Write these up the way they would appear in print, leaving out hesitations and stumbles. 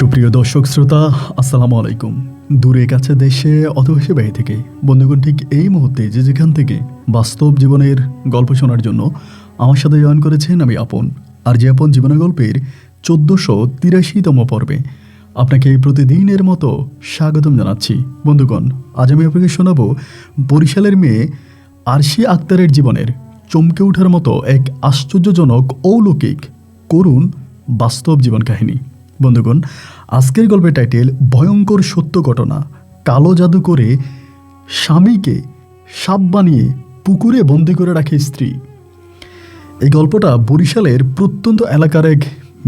সুপ্রিয় দর্শক শ্রোতা, আসসালামু আলাইকুম। দূরে কাছে দেশে অথবা সে বাইরে থেকে বন্ধুগণ, ঠিক এই মুহূর্তে যে যেখান থেকে বাস্তব জীবনের গল্প শোনার জন্য আমার সাথে জয়েন করেছেন, আমি আপন। আর যে আপন জীবনের গল্পের 1483তম পর্বে আপনাকে প্রতিদিনের মতো স্বাগতম জানাচ্ছি। বন্ধুগণ, আজ আমি আপনাকে শোনাবো বরিশালের মেয়ে আরশি আক্তারের জীবনের চমকে ওঠার মতো এক আশ্চর্যজনক, অলৌকিক, করুণ বাস্তব জীবন কাহিনী। বন্ধুগণ, আজকের গল্পের টাইটেল ভয়ঙ্কর সত্য ঘটনা। কালো জাদু করে স্বামীকে সাপ বানিয়ে পুকুরে বন্দি করে রাখে স্ত্রী। এই গল্পটা বরিশালের প্রত্যন্ত এলাকার এক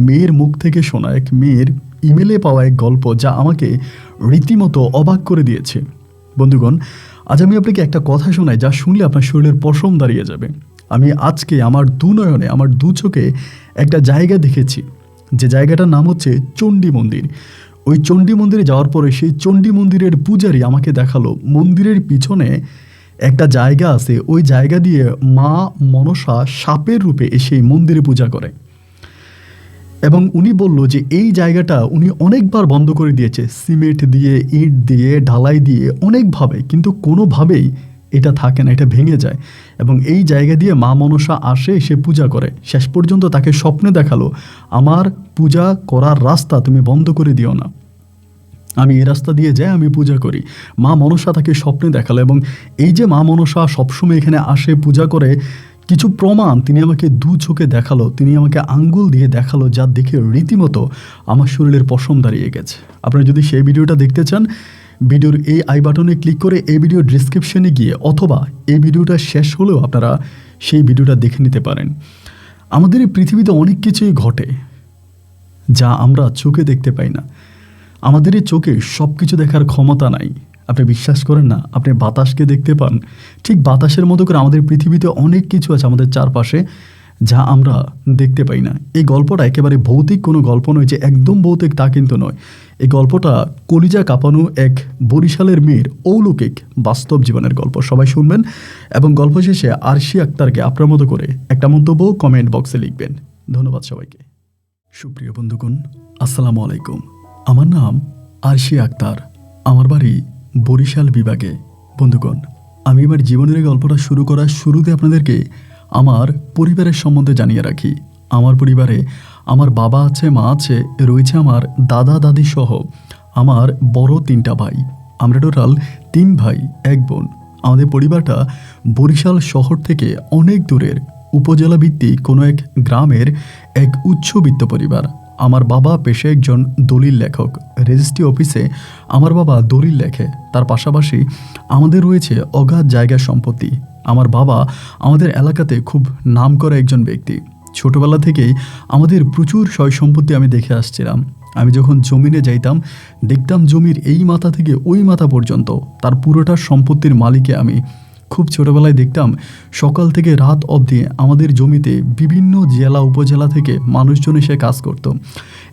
মেয়ের মুখ থেকে শোনা, এক মেয়ের ইমেলে পাওয়া এক গল্প, যা আমাকে রীতিমতো অবাক করে দিয়েছে। বন্ধুগণ, আজ আমি আপনাকে একটা কথা শোনাই, যা শুনলে আপনার শরীরের পশম দাঁড়িয়ে যাবে। আমি আজকে আমার দু নয়নে, আমার দু চোখে একটা জায়গা দেখেছি, যে জায়গাটার নাম হচ্ছে চণ্ডী মন্দির। ওই চণ্ডী মন্দিরে যাওয়ার পরে সেই চণ্ডী মন্দিরের পূজারী আমাকে দেখালো মন্দিরের পিছনে একটা জায়গা আছে, ওই জায়গা দিয়ে মা মনসা সাপের রূপে এসে মন্দিরে পূজা করে। এবং উনি বলল যে এই জায়গাটা উনি অনেকবার বন্ধ করে দিয়েছে, সিমেন্ট দিয়ে, ইট দিয়ে, ঢালাই দিয়ে, অনেকভাবে, কিন্তু কোনোভাবেই এটা থাকে না, এটা ভেঙে যায়। এবং এই জায়গা দিয়ে মা মনসা আসে, সে পূজা করে। শেষ পর্যন্ত তাকে স্বপ্নে দেখালো, আমার পূজা করার রাস্তা তুমি বন্ধ করে দিও না, আমি এই রাস্তা দিয়ে যাই, আমি পূজা করি। মা মনসা তাকে স্বপ্নে দেখালো। এবং এই যে মা মনসা সবসময় এখানে আসে, পূজা করে, কিছু প্রমাণ তিনি আমাকে দু চোখে দেখালো, তিনি আমাকে আঙ্গুল দিয়ে দেখালো, যা দেখে রীতিমতো আমার শরীরের পশম দাঁড়িয়ে গেছে। আপনারা যদি সেই ভিডিওটা দেখতে চান, ভিডিওর এই আই বাটনে ক্লিক করে এই ভিডিও ডিসক্রিপশনে গিয়ে, অথবা এই ভিডিওটা শেষ হলেও আপনারা সেই ভিডিওটা দেখে নিতে পারেন। আমাদের এই পৃথিবীতে অনেক কিছুই ঘটে যা আমরা চোখে দেখতে পাই না। আমাদের এই চোখে সব কিছু দেখার ক্ষমতা নাই। আপনি বিশ্বাস করেন না, আপনি বাতাসকে দেখতে পান, ঠিক বাতাসের মতো করে আমাদের পৃথিবীতে অনেক কিছু আছে আমাদের চারপাশে, যা আমরা দেখতে পাই না। এই গল্পটা একেবারে ভৌতিক কোনো গল্প নয়, যে একদম ভৌতিক তা কিন্তু নয়। এই গল্পটা কলিজা কাঁপানো এক বরিশালের মেয়ের অলৌকিক বাস্তব জীবনের গল্প। সবাই শুনবেন এবং গল্প শেষে আরশি আক্তারকে আপনার মতো করে একটা মন্তব্য কমেন্ট বক্সে লিখবেন। ধন্যবাদ সবাইকে। সুপ্রিয় বন্ধুগণ, আসসালামু আলাইকুম। আমার নাম আরশি আক্তার, আমার বাড়ি বরিশাল বিভাগে। বন্ধুগণ, আমি আমার জীবনের গল্পটা শুরু করার শুরুতে আপনাদেরকে আমার পরিবারের সম্বন্ধে জানিয়ে রাখি। আমার পরিবারে আমার বাবা আছে, মা আছে, রয়েছে আমার দাদা দাদি সহ আমার বড় 3টা ভাই। আমরা টোটাল 3 ভাই 1 বোন। আমাদের পরিবারটা বরিশাল শহর থেকে অনেক দূরের উপজেলা ভিত্তিক কোনো এক গ্রামের এক উচ্চবিত্ত পরিবার। আমার বাবা পেশায় একজন দলিল লেখক, রেজিস্ট্রি অফিসে আমার বাবা দলিল লেখে। তার পাশাপাশি আমাদের রয়েছে অগাধ জায়গা সম্পত্তি। আমার বাবা আমাদের এলাকাতে খুব নামকরা একজন ব্যক্তি। ছোটবেলা থেকেই আমাদের প্রচুর সয় সম্পত্তি আমি দেখে আসছিলাম। আমি যখন জমিনে যাইতাম, দেখতাম জমির এই মাথা থেকে ওই মাথা পর্যন্ত তার পুরোটা সম্পত্তির মালিকে আমি। খুব ছোটোবেলায় দেখতাম সকাল থেকে রাত অবধি আমাদের জমিতে বিভিন্ন জেলা উপজেলা থেকে মানুষজন এসে কাজ করত।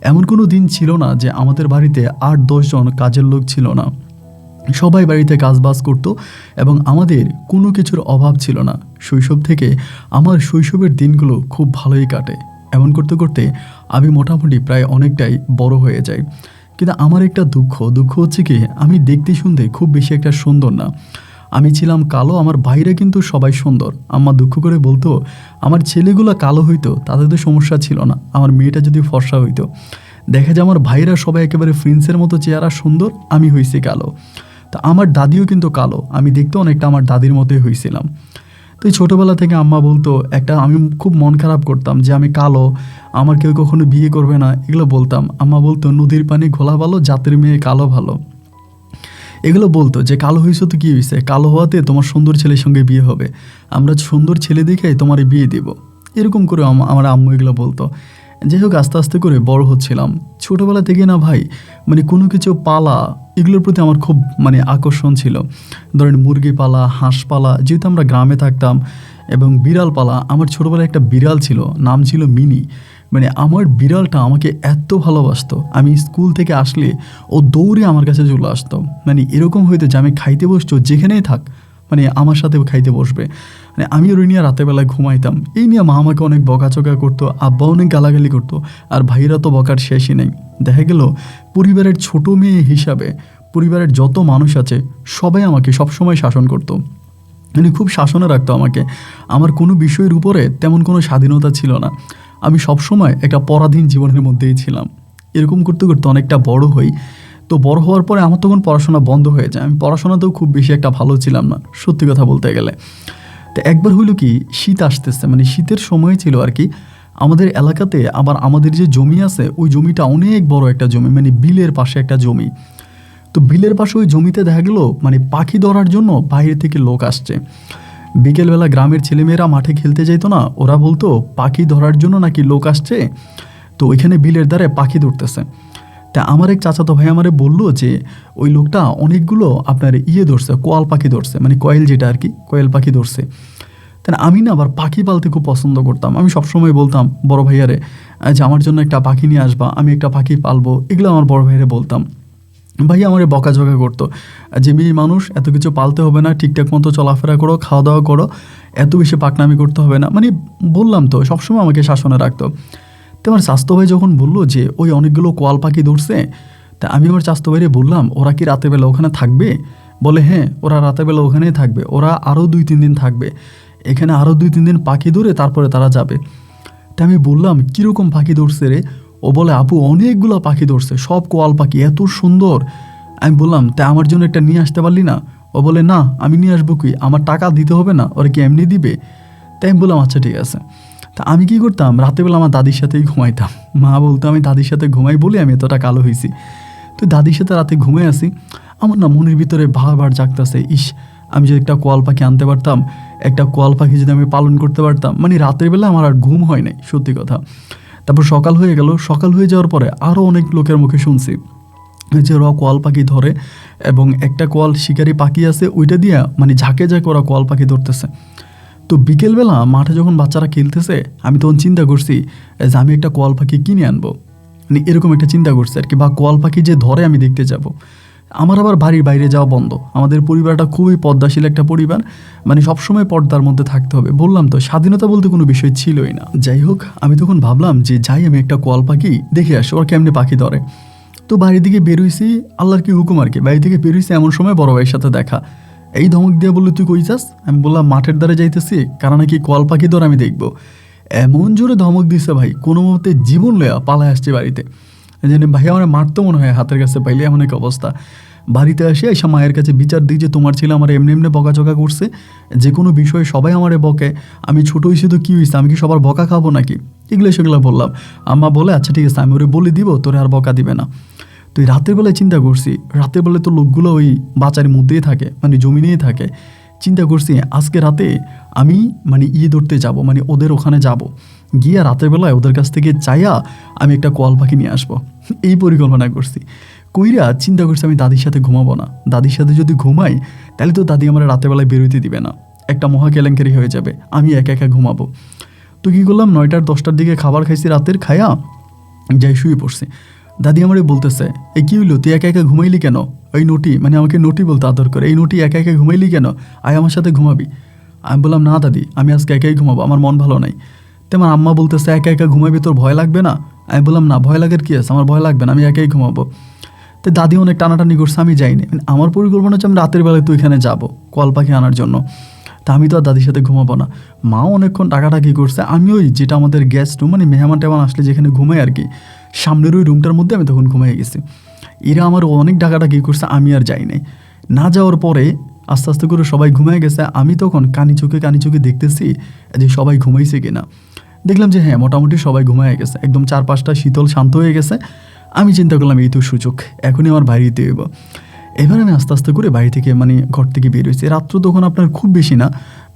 এমন কোনো দিন ছিল না যে আমাদের বাড়িতে 8-10 জন কাজের লোক ছিল না। সবাই বাড়িতে কাজবাজ করত এবং আমাদের কোনো কিছুর অভাব ছিল না। শৈশব থেকে আমার শৈশবের দিনগুলো খুব ভালোই কাটে। এমন করতে করতে আমি মোটামুটি প্রায় অনেকটাই বড় হয়ে যাই। কিন্তু আমার একটা দুঃখ হচ্ছে কি, আমি দেখতে শুনতে খুব বেশি একটা সুন্দর না। আমি ছিলাম কালো, আমার ভাইরা কিন্তু সবাই সুন্দর। আম্মা দুঃখ করে বলতো, আমার ছেলেগুলো কালো হইতো তাদের তো সমস্যা ছিল না, আমার মেয়েটা যদি ফর্সা হইতো। দেখা যায় আমার ভাইরা সবাই একেবারে প্রিন্সের মতো চেহারা সুন্দর, আমি হয়েছি কালো। তা আমার দাদিও কিন্তু কালো, আমি দেখতে অনেকটা আমার দাদির মতোই হয়েছিলাম। তো এই ছোটোবেলা থেকে আম্মা বলতো, আমি খুব মন খারাপ করতাম যে আমি কালো, আমার কেউ কখনো বিয়ে করবে না, এগুলো বলতাম। আম্মা বলতো, নদীর পানি ঘোলা ভালো, জাতের মেয়ে কালো ভালো। এগুলো বলতো যে কালো হয়েছো তো কী হয়েছে, কালো হওয়াতে তোমার সুন্দর ছেলের সঙ্গে বিয়ে হবে, আমরা সুন্দর ছেলে দেখে তোমার বিয়ে দেব, এরকম করে আমার আম্মু এগুলো বলতো। যাই হোক, আস্তে আস্তে করে বড় হচ্ছিলাম। ছোটোবেলা থেকে না ভাই, কোনো কিছু পালা, এগুলোর প্রতি আমার খুব আকর্ষণ ছিল। ধরেন মুরগি পালা, হাঁস পালা, যেহেতু আমরা গ্রামে থাকতাম, এবং বিড়াল পালা। আমার ছোটোবেলায় একটা বিড়াল ছিল, নাম ছিল মিনি। আমার বিড়ালটা আমাকে এত ভালোবাসতো, আমি স্কুল থেকে আসলে ও দৌড়ে আমার কাছে চলে আসতো। এরকম হইতো যে আমি খাইতে বসতো, যেখানেই থাক আমার সাথেও খাইতে বসবে। মানে আমি ওই নিয়ে রাতের বেলায় ঘুমাইতাম। এই নিয়ে মা আমাকে অনেক বকাচকা করতো, আব্বা অনেক গালাগালি করতো, আর ভাইরা তো বকার শেষই নেই। দেখা গেল পরিবারের ছোট মেয়ে হিসাবে পরিবারের যত মানুষ আছে সবাই আমাকে সবসময় শাসন করতো, মানে খুব শাসনে রাখতো আমাকে। আমার কোনো বিষয়ের উপরে তেমন কোনো স্বাধীনতা ছিল না। আমি সবসময় একটা পরাধীন জীবনের মধ্যেই ছিলাম। এরকম করতে করতে অনেকটা বড় হই। তো বড় হওয়ার পরে আমার তখন পড়াশোনা বন্ধ হয়ে যায়। আমি পড়াশোনাতেও খুব বেশি একটা ভালো ছিলাম না, সত্যি কথা বলতে গেলে। তো একবার হইল কি, শীত আসতেছে, মানে শীতের সময় ছিল আর কি। আমাদের এলাকাতে আবার আমাদের যে জমি আছে ওই জমিটা অনেক বড় একটা জমি, মানে বিলের পাশে একটা জমি। তো বিলের পাশে ওই জমিতে দেখা গেলো মানে পাখি ধরার জন্য বাইরে থেকে লোক আসছে। বিকেলবেলা গ্রামের ছেলেমেয়েরা মাঠে খেলতে যাইতো না, ওরা বলতো পাখি ধরার জন্য নাকি লোক আসছে, তো ওইখানে বিলের দ্বারে পাখি ধরতেছে। তা আমার এক চাচাতো ভাই আমারে বললো যে ওই লোকটা অনেকগুলো আপনার ধরছে, কোয়াল পাখি ধরছে, মানে কয়েল যেটা আর কি, কয়েল পাখি ধরছে। তাই আমি না আবার পাখি পালতে খুব পছন্দ করতাম। আমি সবসময় বলতাম বড় ভাইয়ারে যে আমার জন্য একটা পাখি নিয়ে আসবা, আমি একটা পাখি পালবো, এগুলো আমার বড় ভাইয়ারে বলতাম। ভাইয়া আমার বকাঝকা করতো যে মেয়ে মানুষ, এত কিছু পালতে হবে না, ঠিকঠাক মতো চলাফেরা করো, খাওয়া দাওয়া করো, এত বেশি পাকনামি করতে হবে না, মানে বললাম তো, সবসময় আমাকে শাসনে রাখতো। তো আমার স্বাস্থ্য ভাই যখন বললো যে ওই অনেকগুলো কোয়াল পাখি ধরছে, তা আমি আমার স্বাস্থ্য ভাইরে বললাম ওরা কি রাতের বেলা ওখানে থাকবে? বলে হ্যাঁ, ওরা রাতের বেলা ওখানেই থাকবে, ওরা আরও 2-3 দিন থাকবে এখানে, আরও 2-3 দিন পাখি ধরে তারপরে তারা যাবে। তা আমি বললাম কীরকম পাখি ধরছে রে? ও বলে আপু অনেকগুলো পাখি ধরছে, সব কোয়াল পাখি, এত সুন্দর। আমি বললাম তা আমার জন্য একটা নিয়ে আসতে পারলি না? ও বলে না, আমি নিয়ে আসবো কি, আমার টাকা দিতে হবে না, ওরা কি এমনি দিবে? তাই আমি বললাম আচ্ছা ঠিক আছে। তা আমি কী করতাম, রাতেবেলা আমার দাদির সাথেই ঘুমাইতাম। মা বলতো আমি দাদির সাথে ঘুমাই বলে আমি এতটা কালো হয়েছি। তো দাদির সাথে রাতে ঘুমাই আসি, আমার না মনের ভিতরে বারবার জাগতেছে, ইস আমি যদি একটা কোয়াল পাখি আনতে পারতাম, একটা কোয়াল পাখি যদি আমি পালন করতে পারতাম। মানে রাতের বেলা আমার আর ঘুম হয় নাই, সত্যি কথা। তারপর সকাল হয়ে গেল, সকাল হয়ে যাওয়ার পরে আরও অনেক লোকের মুখে শুনছি যে ওরা কোয়াল পাখি ধরে, এবং একটা কোয়াল শিকারি পাখি আছে ওইটা দিয়ে মানে ঝাঁকে ঝাঁকে ওরা কোয়াল পাখি ধরতেছে। তো বিকেলবেলা মাঠে যখন বাচ্চারা খেলতেছে, আমি তখন চিন্তা করছি যে আমি একটা কোয়াল পাখি কিনে আনবো, মানে এরকম একটা চিন্তা করছি আর কি, বা কোয়াল পাখি যে ধরে আমি দেখতে যাব। আমার আবার বাড়ির বাইরে যাওয়া বন্ধ, আমাদের পরিবারটা খুবই পর্দাশীল একটা পরিবার, মানে সবসময় পর্দার মধ্যে থাকতে হবে। বললাম তো স্বাধীনতা বলতে কোনো বিষয় ছিলই না। যাই হোক, আমি তখন ভাবলাম যে যাই আমি একটা কোয়াল পাখি দেখে আসি ওর কেমনি পাখি ধরে। তো বাড়ি থেকে বেরোইছি, আল্লাহর কি হুকুম আর কি, বাড়ি থেকে বেরোইছি এমন সময় বড় ভাইয়ের সাথে দেখা। এই ধমক দিয়ে বললো তুই কই যাস? আমি বললাম মাঠের দ্বারে যাইতেছি, কারণ নাকি কোয়াল পাখি ধর আমি দেখবো। এমন জোরে ধমক দিছে ভাই, কোনো মতে জীবন লয়া পালায় আসছে বাড়িতে। জানি ভাই আমার মারতো মনে হয় হাতের কাছে পাইলে, এমন এক অবস্থা। বাড়িতে আসে এসে মায়ের কাছে বিচার দিই যে তোমার ছেলে আমার এমনি এমনি বকাঝকা করছে, যে কোনো বিষয়ে সবাই আমারে বকে, আমি ছোটো হয়েছি তো কী হয়েছে, আমি কি সবার বকা খাবো নাকি? এগুলো সেগুলো বললাম। আম্মা বলে আচ্ছা ঠিক আছে, আমি ওরে বলে দিব, তোরে আর বকা দিবে না। তো এই রাতের বেলায় চিন্তা করছি, রাতের বেলায় তো লোকগুলো ওই বাঁচার মধ্যেই থাকে, মানে জমিনেই থাকে। চিন্তা করছি আজকে রাতে আমি মানে ধরতে যাব, মানে ওদের ওখানে যাব, গিয়ে রাতের বেলায় ওদের কাছ থেকে চাইয়া আমি একটা কোয়াল পাখি নিয়ে আসবো, এই পরিকল্পনা করছি। কইরা চিন্তা করছি আমি দাদির সাথে ঘুমাবো না, দাদির সাথে যদি ঘুমাই তাহলে তো দাদি আমার রাতের বেলায় বেরোতে দিবে না, একটা মহা কেলেঙ্কারি হয়ে যাবে, আমি একা একা ঘুমাবো। তো কী করলাম, 9টার 10টার দিকে খাবার খাইছি, রাতের খায়া যাই শুয়ে পড়ছি। দাদি আমারে বলতেছে এই কী হইলো, তুই একা একা ঘুমাইলি কেন? ওই নটি, মানে আমাকে নটি বলতে আদর করে, এই নটি একা একা ঘুমাইলি কেন, আয় আমার সাথে ঘুমাবি। আমি বললাম না দাদি, আমি আজকে একাই ঘুমাবো, আমার মন ভালো নাই। তেমন আম্মা বলতেছে একা একা ঘুমাবি, তোর ভয় লাগবে না? আমি বললাম না, ভয় লাগার কী আছে, আমার ভয় লাগবে না, আমি একাই ঘুমাবো। তো দাদি অনেক টানাটানি করছে, আমি যাইনি। আমার পরিকল্পনা হচ্ছে আমি রাতের বেলায় তো এখানে যাবো কল পাখি আনার জন্য, তা আমি তো আর দাদির সাথে ঘুমাবো না। মাও অনেকক্ষণ টাকাটাকি করছে, আমি ওই যেটা আমাদের গেস্ট রুম, মানে মেহমান টেমান আসলে যেখানে ঘুমাই আর কি, সামনের ওই রুমটার মধ্যে আমি তখন ঘুমাই গেছি। এরা আমার অনেক টাকাটাকি করছে, আমি আর যাই নাই। না যাওয়ার পরে আস্তে আস্তে করে সবাই ঘুমাই গেছে, আমি তখন কানি চোখে দেখতেছি যে সবাই ঘুমাইছে কিনা। দেখলাম যে হ্যাঁ মোটামুটি সবাই ঘুমাই গেছে, একদম চারপাশটা শীতল শান্ত হয়ে গেছে। আমি চিন্তা করলাম এই তো সুযোগ, এখনই আমার বাড়িতে হইব। এবার আমি আস্তে আস্তে করে বাড়ি থেকে মানে ঘর থেকে বের হয়েছি। রাত্র তখন আপনার খুব বেশি না,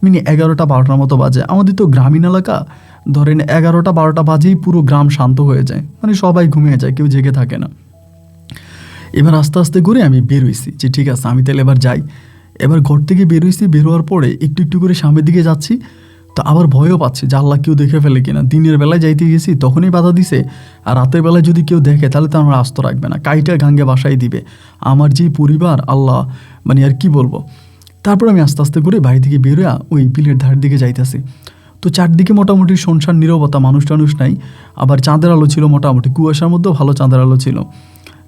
মানে 11টা-12টার মতো বাজে। আমাদের তো গ্রামীণ এলাকা, ধরেন 11টা-12টা বাজেই পুরো গ্রাম শান্ত হয়ে যায়, মানে সবাই ঘুমিয়ে যায়, কেউ জেগে থাকে না। এবার আস্তে আস্তে করে আমি বের হয়েছি যে ঠিক আছে আমি তাহলে এবার যাই। এবার ঘর থেকে বের হয়েছি, বের হওয়ার পরে একটু একটু করে সামনের দিকে যাচ্ছি, তো আবার ভয়ও পাচ্ছি যে আল্লাহ কেউ দেখে ফেলে কিনা। দিনের বেলায় যাইতে গেছি তখনই বাধা দিছে, আর রাতের বেলায় যদি কেউ দেখে তাহলে তো আমার আস্ত রাখবে না, কাইটা গাঙ্গে বাসায় দিবে। আমার যে পরিবার আল্লাহ, মানে আর কি বলবো। তারপর আমি আস্তে আস্তে করে বাড়ি থেকে বেরোয়া ওই বিলের ধারের দিকে যাইতেছি। তো চারদিকে মোটামুটি শুনশান নীরবতা, মানুষ টানুষ নাই। আবার চাঁদের আলো ছিল মোটামুটি, কুয়াশার মধ্যেও ভালো চাঁদের আলো ছিল।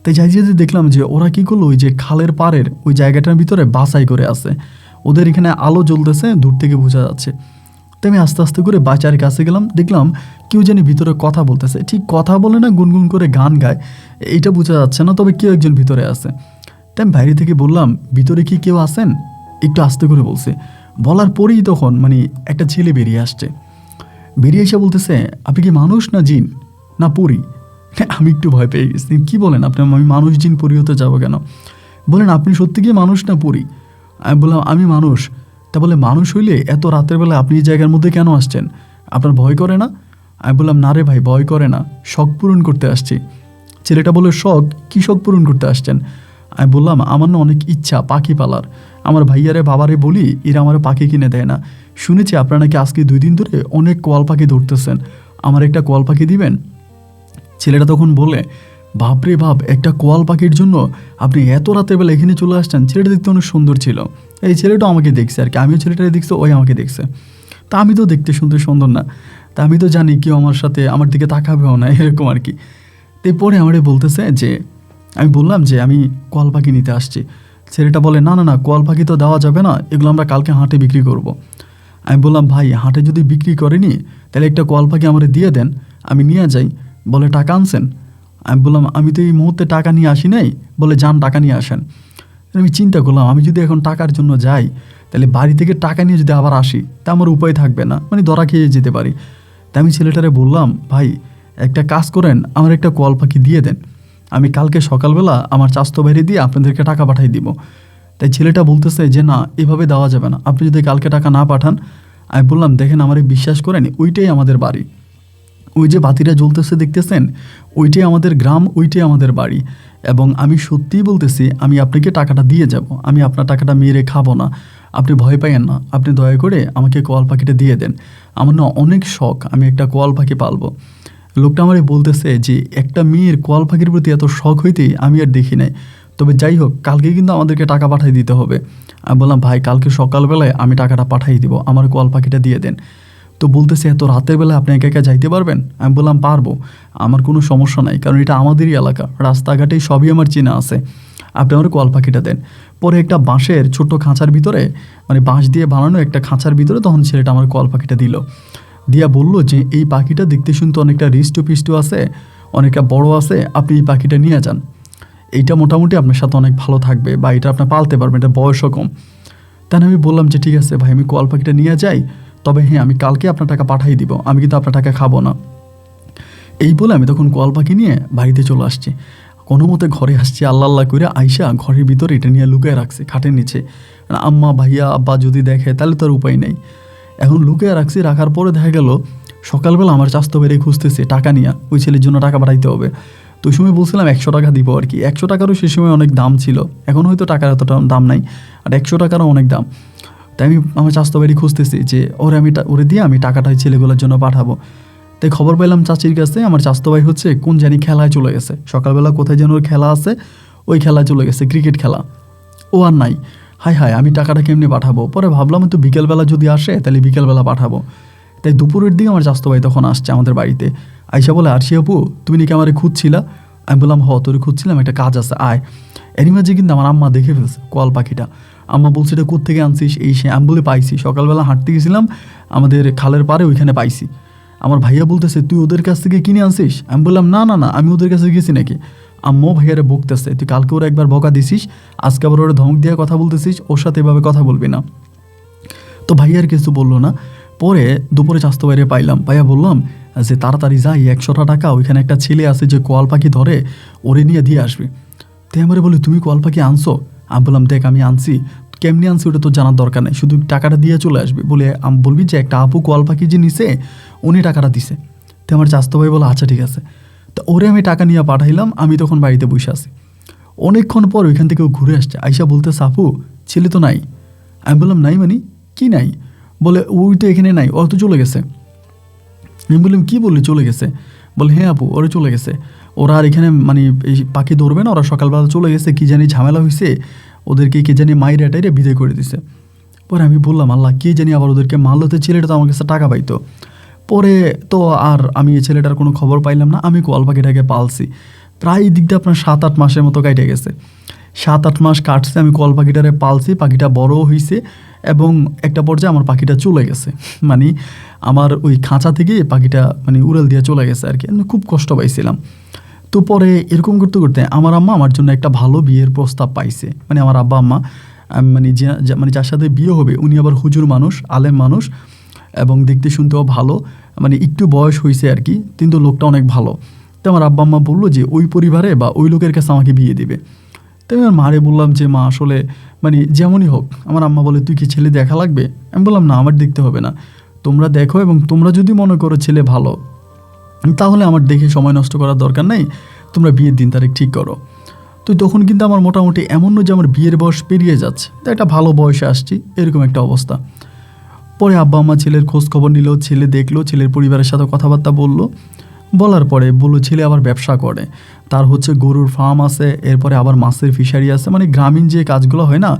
তাই যাই যেতে দেখলাম যে ওরা কী করলো, ওই যে খালের পাড়ের ওই জায়গাটার ভিতরে বাছাই করে আছে। ওদের এখানে আলো জ্বলতেছে, দূর থেকে বোঝা যাচ্ছে। তো আমি আস্তে আস্তে করে বাচ্চার কাছে গেলাম, দেখলাম কেউ জানি ভিতরে কথা বলতেছে। ঠিক কথা বলে না, গুনগুন করে গান গায়, এইটা বোঝা যাচ্ছে না, তবে কেউ একজন ভিতরে আছে। তাই আমি বাইরে থেকে বললাম, ভিতরে কি কেউ আছেন? একটু আস্তে করে বলছে। বলার পরেই তখন একটা ছেলে বেরিয়ে আসছে। বেরিয়ে এসে বলতেছে, আপনি কি মানুষ না জিন না পরি? আমি একটু ভয় পেয়ে গেছি। কী বলেন আপনি? আমি মানুষ জিন পরি হতে যাবো কেন? বলেন আপনি সত্যি কি মানুষ না পরি? আমি বললাম আমি মানুষ। তা বলে মানুষ হইলে এত রাতের বেলা আপনি এই জায়গার মধ্যে কেন আসছেন? আপনার ভয় করে না? আমি বললাম না রে ভাই, ভয় করে না, শখ পূরণ করতে আসছি। ছেলেটা বলে, শখ? কী শখ পূরণ করতে আসছেন? আমি বললাম আমার না অনেক ইচ্ছা পাখি পালার। আমার ভাইয়ারে বাবারে বলি, এরা আমার পাখি কিনে দেয় না। শুনেছি আপনারা নাকি আজকে 2 দিন ধরে অনেক কোয়াল পাখি ধরতেছেন, আমার একটা কোয়াল পাখি দিবেন? ছেলেটা তখন বলে, বাপরে বাপ, একটা কোয়াল পাখির জন্য আপনি এত রাতের বেলা এখানে চলে আসছেন? ছেলেটা দেখতে অনেক সুন্দর ছিল। এই ছেলেটা আমাকে দেখছে আর কি, আমিও ছেলেটাকে দেখছি, ওই আমাকে দেখছে। তা আমি তো দেখতে সুন্দর না, তা আমি তো জানি কেউ আমার সাথে আমার দিকে তাকাবেও না, এরকম আর কি। এরপরে আমারে বলতেছে যে, আমি বললাম যে আমি কোয়াল পাখি নিতে আসছি। ছেলেটা বলে, না না না, কোয়াল পাখি তো দেওয়া যাবে না, এগুলো আমরা কালকে হাটে বিক্রি করব। আমি বললাম, ভাই হাটে যদি বিক্রি করেনি তাহলে একটা কোয়াল পাখি আমারে দিয়ে দেন, আমি নিয়ে যাই। বলে, টাকা আনছেন? আমি বললাম, আমি তো এই মুহূর্তে টাকা নিয়ে আসি নাই। বলে, যান টাকা নিয়ে আসেন। আমি চিন্তা করলাম, আমি যদি এখন টাকার জন্য যাই তাহলে বাড়ি থেকে টাকা নিয়ে যদি আবার আসি তা আমার উপায় থাকবে না, ধরা খেয়ে যেতে পারি। তাই আমি ছেলেটারে বললাম, ভাই একটা কাজ করেন, আমার একটা কোয়াল পাখি দিয়ে দেন, আমি কালকে সকালবেলা আমার চাস্তো বাইরে দিয়ে আপনাদেরকে টাকা পাঠাই দিব। তাই ছেলেটা বলতেছে যে, না এভাবে দেওয়া যাবে না, আপনি যদি কালকে টাকা না পাঠান। আমি বললাম, দেখেন আমারে বিশ্বাস করেন, ওইটাই আমাদের বাড়ি, ওই যে বাতিটা জ্বলতেছে দেখতেছেন, ওইটাই আমাদের গ্রাম, ওইটাই আমাদের বাড়ি। এবং আমি সত্যিই বলতেছি, আমি আপনাকে টাকাটা দিয়ে যাব, আমি আপনার টাকাটা মেরে খাবো না, আপনি ভয় পাইয়েন না, আপনি দয়া করে আমাকে কোয়াল পাখিটা দিয়ে দেন। আমার না অনেক শখ, আমি একটা কোয়াল পাখি পালবো। লোকটা আমারে বলতেছে যে, একটা মেয়ের কোয়াল পাখির প্রতি এত শখ হইতেই আমি আর দেখি নাই। তবে যাই হোক, কালকে কিন্তু আমাদেরকে টাকা পাঠিয়ে দিতে হবে। আমি বললাম, ভাই কালকে সকালবেলায় আমি টাকাটা পাঠিয়ে দিব, আমার কোয়াল পাখিটা দিয়ে দেন। তো বলতেছে, এত রাতের বেলা আপনি একা একা যাইতে পারবেন? আমি বললাম, পারবো, আমার কোনো সমস্যা নাই, কারণ এটা আমাদেরই এলাকা, রাস্তাঘাটেই সবই আমার চেনা আছে, আপনি আমার কোয়াল পাখিটা দেন। পরে একটা বাঁশের ছোট্ট খাঁচার ভিতরে, বাঁশ দিয়ে বানানো একটা খাঁচার ভিতরে তখন ছেলেটা আমার কোয়াল পাখিটা দিল। দিয়া বলল যে, এই পাখিটা দেখতে শুনতে অনেকটা হৃষ্টপুষ্ট আছে, অনেকটা বড় আছে, আপনি এই পাখিটা নিয়ে যান, এইটা মোটামুটি আপনার সাথে অনেক ভালো থাকবে, বা এটা আপনার পালতে পারবেন, এটা বয়সও কম। তাই আমি বললাম যে, ঠিক আছে ভাই, আমি কোয়াল পাখিটা নিয়ে যাই, তবে হ্যাঁ আমি কালকে আপনার টাকা পাঠিয়ে দিব, আমি কিন্তু আপনার টাকা খাবো না। এই বলে আমি তখন কোয়াল পাখি নিয়ে বাড়িতে চলে আসছি। কোনো মতে ঘরে আসছি, আল্লাহ করে আইসা ঘরের ভিতরে এটা নিয়ে লুকিয়ে রাখছি খাটের নিচে। আম্মা ভাইয়া আব্বা যদি দেখে তাহলে তো আর উপায় নেই। এখন লুকিয়ে রাখছি, রাখার পরে দেখা গেল সকালবেলা আমার চাস্তো বেড়ে খুঁজতেছে টাকা নিয়ে, ওই ছেলের জন্য টাকা পাঠাইতে হবে। তো ওই সময় বলছিলাম 100 টাকা দিব আর কি। 100 টাকারও সে সময় অনেক দাম ছিল, এখন হয়তো টাকার এতটা দাম নাই, আর 100 টাকারও অনেক দাম। তাই আমি আমার চাস্তো বাড়ি খুঁজতেছি যে ওরে দিয়ে আমি টাকাটা ছেলেগুলোর জন্য পাঠাবো। তাই খবর পেলাম চাচির কাছে, আমার চাস্তো ভাই হচ্ছে কোন জানি খেলায় চলে গেছে, সকালবেলা কোথায় যেন ওর খেলা আছে, ওই খেলায় চলে গেছে, ক্রিকেট খেলা, ও আর নাই। হায় হায়, আমি টাকাটা কেমনি পাঠাবো? পরে ভাবলাম তো বিকেলবেলা যদি আসে তাহলে বিকেলবেলা পাঠাবো। তাই দুপুরের দিকে আমার চাস্তো ভাই তখন আসছে আমাদের বাড়িতে, আইসা বলে, আরশি আপু তুমি নাকি আমারে খুঁজছিলা? আমি বললাম, হ তোরে খুঁজছিলাম, একটা কাজ আছে আয়। এরই মাঝে কিন্তু আমার আম্মা দেখে ফেলছে কোয়াল পাখিটা। আম্মা বলছে, এটা কোত্থেকে আনছিস? এই সে আমি বলে, পাইছি, সকালবেলা হাঁটতে গেছিলাম আমাদের খালের পাড়ে, ওইখানে পাইছি। আমার ভাইয়া বলতেছে, তুই ওদের কাছ থেকে কিনে আনছিস? আমি বললাম, না না না, আমি ওদের কাছে গেছি নাকি। আম্মাও ভাইয়ারে বকতেছে, তুই কালকে ওরা একবার বকা দিছিস, আজকে আবার ওরা ধমক দিয়ে কথা বলতেছিস, ওর সাথে এভাবে কথা বলবি না। তো ভাইয়ার কিছু বললো না। পরে দুপুরে চাস্তো বাইরে পাইলাম, ভাইয়া বললাম যে তাড়াতাড়ি যাই, 100 টাকা ওইখানে একটা ছেলে আছে যে কোয়াল পাখি ধরে, ওরে নিয়ে দিয়ে আসবে। তাই আমারে বলি, তুমি কোয়াল পাখি আনছো? আমি বললাম, দেখ আমি আনছি, কেমনি আনছি ওটা তো জানার দরকার নেই, শুধু টাকাটা দিয়ে চলে আসবে। বলে বলবি যে একটা আপু কোয়াল পাখি যে নিছে, উনি টাকাটা দিছে। তো আমার চাস্তো ভাই বলে, আচ্ছা ঠিক আছে। তো ওরে আমি টাকা নিয়ে পাঠাইলাম, আমি তখন বাড়িতে বসে আছি। অনেকক্ষণ পর ওইখান থেকে ও ঘুরে আসছে, আইসা বলতে, আপু ছেলে তো নাই। আমি বললাম, নাই মানে কি নাই? বলে, ওই তো এখানে নাই, ওরা তো চলে গেছে। আমি বললাম, কী বললি চলে গেছে? বলে, হ্যাঁ আপু ওরা চলে গেছে, ওরা আর এখানে এই পাখি ধরবে না, ওরা সকালবেলা চলে গেছে, কী জানি ঝামেলা হয়েছে, ওদেরকে কে জানি মাইরে টাইরে বিদায় করে দিছে। পরে আমি বললাম, আল্লাহ কে জানি আবার ওদেরকে মারলো, তো ছেলেটা তো আমার কাছে টাকা পাইতো। পরে তো আর আমি এই ছেলেটার কোনো খবর পাইলাম না। আমি কোয়াল পাখিটাকে পালছি প্রায় দিক দিয়ে আপনার 7-8 মাসের মতো কেটে গেছে। 7-8 মাস কাটছে, আমি কোয়াল পাখিটারে পালছি, পাখিটা বড়ও হয়েছে এবং একটা পর্যায়ে আমার পাখিটা চলে গেছে। মানে আমার ওই খাঁচা থেকে পাখিটা মানে উড়াল দিয়ে চলে গেছে আর কি। আমি খুব কষ্ট পাইছিলাম। তো পরে এরকম করতে করতে আমার আম্মা আমার জন্য একটা ভালো বিয়ের প্রস্তাব পাইছে। মানে আমার আব্বা আম্মা মানে মানে যার সাথে বিয়ে হবে উনি আবার হুজুর মানুষ, আলেম মানুষ এবং দেখতে শুনতেও ভালো, মানে একটু বয়স হয়েছে আর কি, কিন্তু লোকটা অনেক ভালো। তো আমার আব্বা আম্মা বললো যে ওই পরিবারে বা ওই লোকের কাছে আমাকে বিয়ে দিবে। তো আমি আমার মারে বললাম যে মা আসলে মানে যেমনই হোক। আমার আম্মা বলে তুই কি ছেলে দেখা লাগবে? আমি বললাম না, আমার দেখতে হবে না, তোমরা দেখো এবং তোমরা যদি মনে করো ছেলে ভালো তাহলে আমার দেখে সময় নষ্ট করার দরকার নেই, তোমরা বিয়ের দিন তারিখ ঠিক করো। তো তখন কিন্তু আমার মোটামুটি এমন নয় যে আমার বিয়ের বয়স পেরিয়ে যাচ্ছে, তো একটা ভালো বয়সে আসছি, এরকম একটা অবস্থা। পরে আব্বা আম্মা ছেলের খোঁজ খবর নিল, ছেলে দেখলো, ছেলের পরিবারের সাথে কথাবার্তা বললো। বলার পরে বললো ছেলে আবার ব্যবসা করে, তার হচ্ছে গরুর ফার্ম আছে, এরপরে আবার মাছের ফিশারি আছে, মানে গ্রামীণ যে কাজগুলো হয় না,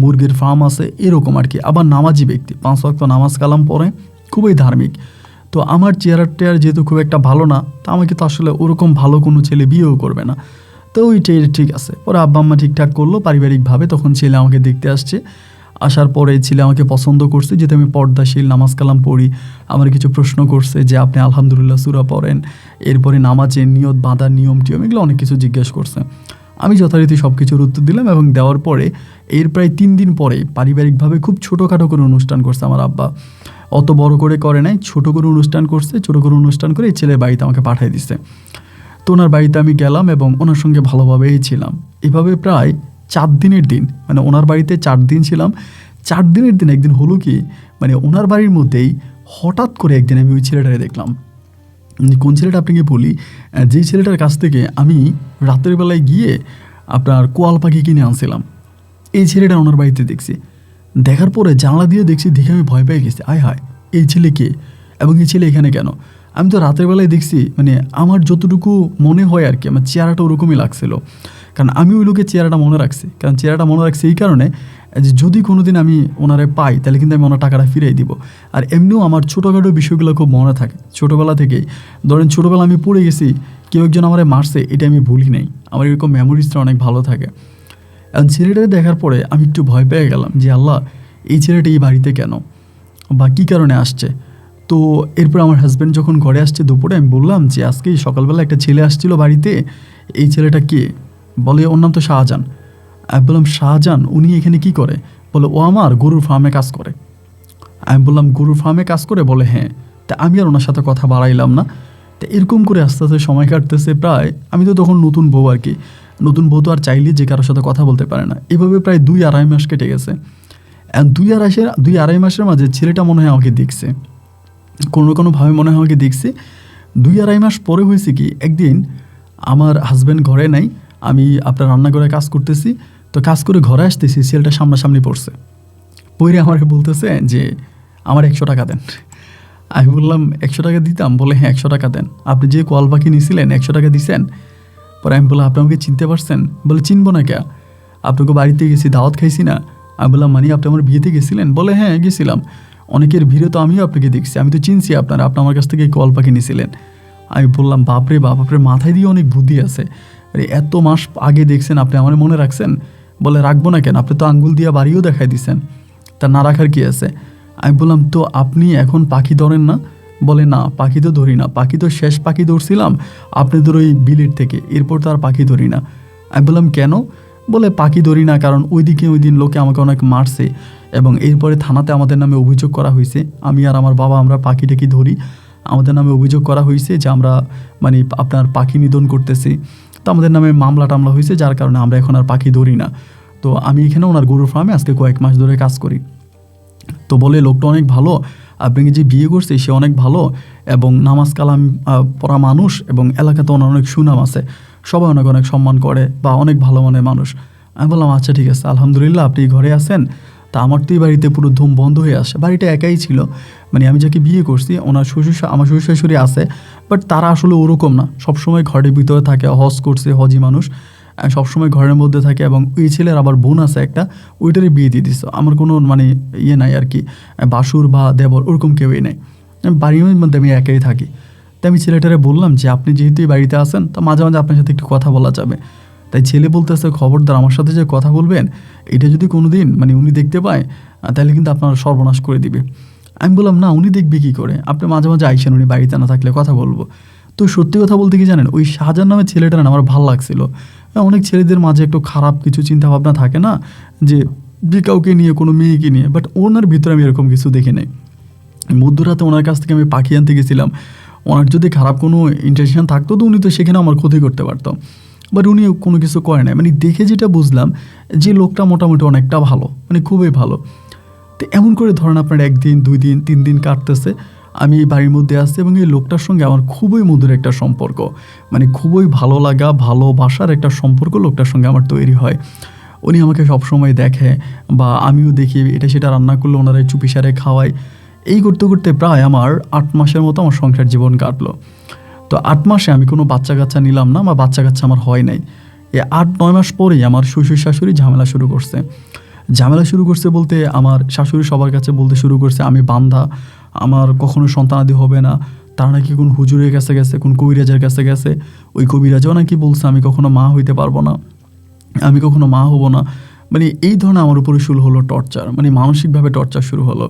মুরগির ফার্ম আছে এরকম আর কি। আবার নামাজি ব্যক্তি, 5 ওয়াক্ত নামাজ কালাম পড়ে, খুবই ধার্মিক। তো আমার চেহারাটা যেহেতু খুব একটা ভালো না, তা আমাকে তো আসলে ওরকম ভালো কোনো ছেলে বিয়েও করবে না। তো ওইটাই ঠিক আছে। পরে আব্বা আম্মা ঠিকঠাক করলো পারিবারিকভাবে, তখন ছেলে আমাকে দেখতে আসছে। আসার পরে ছেলে আমাকে পছন্দ করছে, যেহেতু আমি পর্দাশীল, নামাজ কালাম পড়ি। আমার কিছু প্রশ্ন করছে যে আপনি আলহামদুলিল্লাহ সূরা পড়েন, এরপরে নামাজের নিয়ত বাঁধার নিয়ম টিয়ম এগুলো অনেক কিছু জিজ্ঞেস করছে। আমি যথারীতি সব কিছুর উত্তর দিলাম এবং দেওয়ার পরে এর প্রায় 3 দিন পরে পারিবারিকভাবে খুব ছোটোখাটো করে অনুষ্ঠান করছে আমার আব্বা। অত বড় করে করে নাই, ছোটো করে অনুষ্ঠান করছে। ছোটো করে অনুষ্ঠান করে এই ছেলের বাড়িতে আমাকে পাঠিয়ে দিচ্ছে। তো ওনার বাড়িতে আমি গেলাম এবং ওনার সঙ্গে ভালোভাবেই ছিলাম। এভাবে প্রায় 4 দিনের দিন, মানে ওনার বাড়িতে 4 দিন ছিলাম। 4 দিনের দিন একদিন হলো কি, মানে ওনার বাড়ির মধ্যেই হঠাৎ করে একদিন আমি ওই ছেলেটাকে দেখলাম। কোন ছেলেটা আপনাকে বলি, যেই ছেলেটার কাছ থেকে আমি রাতের বেলায় গিয়ে আপনার কোয়াল পাখি কিনে আনছিলাম, এই ছেলেটা ওনার বাড়িতে দেখছি। দেখার পরে জানলা দিয়ে দেখছি, দেখে আমি ভয় পেয়ে গেছি, আয় হায় এই ছেলে কে এবং এই ছেলে এখানে কেন? আমি তো রাতের বেলায় দেখছি, মানে আমার যতটুকু মনে হয় আর কি, আমার চেহারাটা ওরকমই লাগছিল। কারণ আমি ওই লোকের চেহারাটা মনে রাখছি, কারণ চেহারাটা মনে রাখছি এই কারণে যে যদি কোনো দিন আমি ওনারে পাই তাহলে কিন্তু আমি ওনার টাকাটা ফিরিয়ে দিব। আর এমনিও আমার ছোটোখাটো বিষয়গুলো খুব মনে থাকে ছোটোবেলা থেকেই। ধরেন ছোটোবেলা আমি পড়ে গেছি, কেউ একজন আমারে মারছে, এটা আমি ভুলি নাই, আমার এরকম মেমোরিজটা অনেক ভালো থাকে। এখন ছেলেটাকে দেখার পরে আমি একটু ভয় পেয়ে গেলাম যে আল্লাহ এই ছেলেটা এই বাড়িতে কেন বা কী কারণে আসছে। তো এরপর আমার হাজব্যান্ড যখন ঘরে আসছে দুপুরে, আমি বললাম যে আজকে সকালবেলা একটা ছেলে আসছিল বাড়িতে, এই ছেলেটা কে? বলে ওর নাম তো শাহজাহান। আমি বললাম শাহজাহান, উনি এখানে কি করে? বলে ও আমার গরুর ফার্মে কাজ করে। আমি বললাম গরুর ফার্মে কাজ করে? বলে হ্যাঁ। তা আমি আর ওনার সাথে কথা বাড়াইলাম না। তা এরকম করে আস্তে আস্তে সময় কাটতেছে প্রায়, আমি তো তখন নতুন বউ আর কি, নতুন বউ তো আর চাইলে যে কারোর সাথে কথা বলতে পারে না। এভাবে প্রায় 2-2.5 মাস কেটে গেছে। 2-2.5 মাসের মাঝে ছেলেটা মনে হয় আমাকে দেখছে, কোনোভাবে মনে হয় আমাকে দেখছে। 2-2.5 মাস পরে হয়েছে কি, একদিন আমার হাজব্যান্ড ঘরে নাই, আমি আপনার রান্নাঘরে কাজ করতেছি। তো কাজ করে ঘরে আসতেছি, ছেলেটা সামনাসামনি পড়ছে, পরে আমাকে বলতেছে যে আমার 100 টাকা দেন। আমি বললাম 100 টাকা দিতাম? বলে হ্যাঁ 100 টাকা দেন। আপনি যে কোয়াল পাখি নিয়েছিলেন 100 টাকা দিছেন? পরে আমি বললাম আপনি আমাকে চিনতে পারছেন? বলে চিনবো না কে, আপনাকে বাড়িতে গেছি, দাওয়াত খাইছি না। আমি বললাম মানে আপনি আমার বিয়েতে গেছিলেন? বলে হ্যাঁ গেছিলাম, অনেকের ভিড়ে তো আমিও আপনাকে দেখছি, আমি তো চিনছি আপনারা, আপনি আমার কাছ থেকে কোয়াল পাখি নিয়েছিলেন। আমি বললাম বাপরে বাপ, আপনার মাথায় দিয়ে অনেক বুদ্ধি আছে, আরে এত মাস আগে দেখছেন, আপনি আমার মনে রাখছেন? বলে রাখবো না কেন, আপনি তো আঙ্গুল দিয়ে বাড়িও দেখাই দিছেন, তা না রাখার কি আছে? আমি বললাম তো আপনি এখন পাখি ধরেন না? বলে না পাখি তো ধরি না, পাখি তো শেষ পাখি ধরছিলাম আপনাদের ওই বিলের থেকে, এরপর তো আর পাখি ধরি না। আমি বললাম কেন? বলে পাখি ধরি না কারণ ওই দিন লোকে আমাকে অনেক মারছে এবং এরপরে থানাতে আমাদের নামে অভিযোগ করা হয়েছে, আমি আর আমার বাবা আমরা পাখি টাকি ধরি, আমাদের নামে অভিযোগ করা হয়েছে যে আমরা মানে আপনার পাখি নিধন করতেছি। তো আমাদের নামে মামলা টামলা হয়েছে, যার কারণে আমরা এখন আর পাখি ধরি না। তো আমি এখানে ওনার গরুর ফার্মে আজকে কয়েক মাস ধরে কাজ করি। তো বলে লোকটা অনেক ভালো, আপনাকে যে বিয়ে করছে সে অনেক ভালো এবং নামাজ কালাম পড়া মানুষ এবং এলাকাতে ওনার অনেক সুনাম আছে, সবাই অনেক অনেক সম্মান করে বা অনেক ভালো মনের মানুষ। আমি বললাম আচ্ছা ঠিক আছে, আলহামদুলিল্লাহ আপনি ঘরে আছেন। তা আমার তো এই বাড়িতে পুরো ধুম বন্ধ হয়ে আসে, বাড়িটা একাই ছিল, মানে আমি যাকে বিয়ে করছি ওনার আমার শ্বশুর শাশুড়ি আছে, বাট তারা আসলে ওরকম না, সবসময় ঘরের ভিতরে থাকে, হজ করছে, হজি মানুষ, সবসময় ঘরের মধ্যে থাকে, এবং ওই ছেলের আবার বোন আছে একটা, ওইটারই বিয়ে দিয়ে দিচ্ছে। আমার কোনো মানে ইয়ে নাই আর কি, বাসুর বা দেবর ওরকম কেউই নেই, বাড়ির মধ্যে আমি একাই থাকি। তাই আমি ছেলেটারে বললাম যে আপনি যেহেতু এই বাড়িতে আসেন, তো মাঝে মাঝে আপনার সাথে একটু কথা বলা যাবে। তাই ছেলে বলতেছে, খবরদার আমার সাথে যে কথা বলবেন, এটা যদি কোনো দিন মানে উনি দেখতে পায়, তাহলে কিন্তু আপনার সর্বনাশ করে দিবে। আমি বললাম, না উনি দেখবে কী করে, আপনি মাঝে মাঝে আইসেন, উনি বাড়িতে না থাকলে কথা বলবো। তো সত্যি কথা বলতে কি জানেন, ওই শাহজাহান নামের ছেলেটার না আমার ভালো লাগছিল। অনেক ছেলেদের মাঝে একটু খারাপ কিছু চিন্তাভাবনা থাকে না, যে যে কাউকে নিয়ে, কোনো মেয়েকে নিয়ে, বাট ওনার ভিতরে আমি এরকম কিছু দেখি নাই। মধ্যরাতে ওনার কাছ থেকে আমি পাখি আনতে গেছিলাম, ওনার যদি খারাপ কোনো ইন্টেনশন থাকতো তো উনি তো সেখানে আমার ক্ষতি করতে পারতো, বাট উনি কোনো কিছু করে নাই। মানে দেখে যেটা বুঝলাম যে লোকটা মোটামুটি অনেকটা ভালো, মানে খুবই ভালো। তো এমন করে ধরেন আপনার 1 দিন 2 দিন 3 দিন কাটতেছে, আমি এই বাড়ির মধ্যে আসছি, এবং এই লোকটার সঙ্গে আমার খুবই মধুর একটা সম্পর্ক, মানে খুবই ভালো লাগা ভালোবাসার একটা সম্পর্ক লোকটার সঙ্গে আমার তৈরি হয়। উনি আমাকে সবসময় দেখে, বা আমিও দেখি, এটা সেটা রান্না করলে ওনারা চুপিসারে খাওয়ায়। এই করতে করতে প্রায় আমার 8 মাসের মতো আমার সংসার জীবন কাটলো। তো 8 মাসে আমি কোনো বাচ্চা কাচ্চা নিলাম না, বা বাচ্চা কাচ্চা আমার হয় নাই। এই 8-9 মাস পরেই আমার শ্বশুর শাশুড়ি ঝামেলা শুরু করছে। বলতে আমার শাশুড়ি সবার কাছে বলতে শুরু করছে আমি বান্ধা, আমার কখনো সন্তানাদি হবে না। তারা নাকি কোন হুজুরের কাছে গেছে, কোন কবিরাজের কাছে গেছে, ওই কবিরাজও নাকি বলছে আমি কখনো মা হইতে পারবো না, আমি কখনো মা হব না। মানে এই ধরনের আমার উপরে শুরু হলো টর্চার, মানে মানসিকভাবে টর্চার শুরু হলো।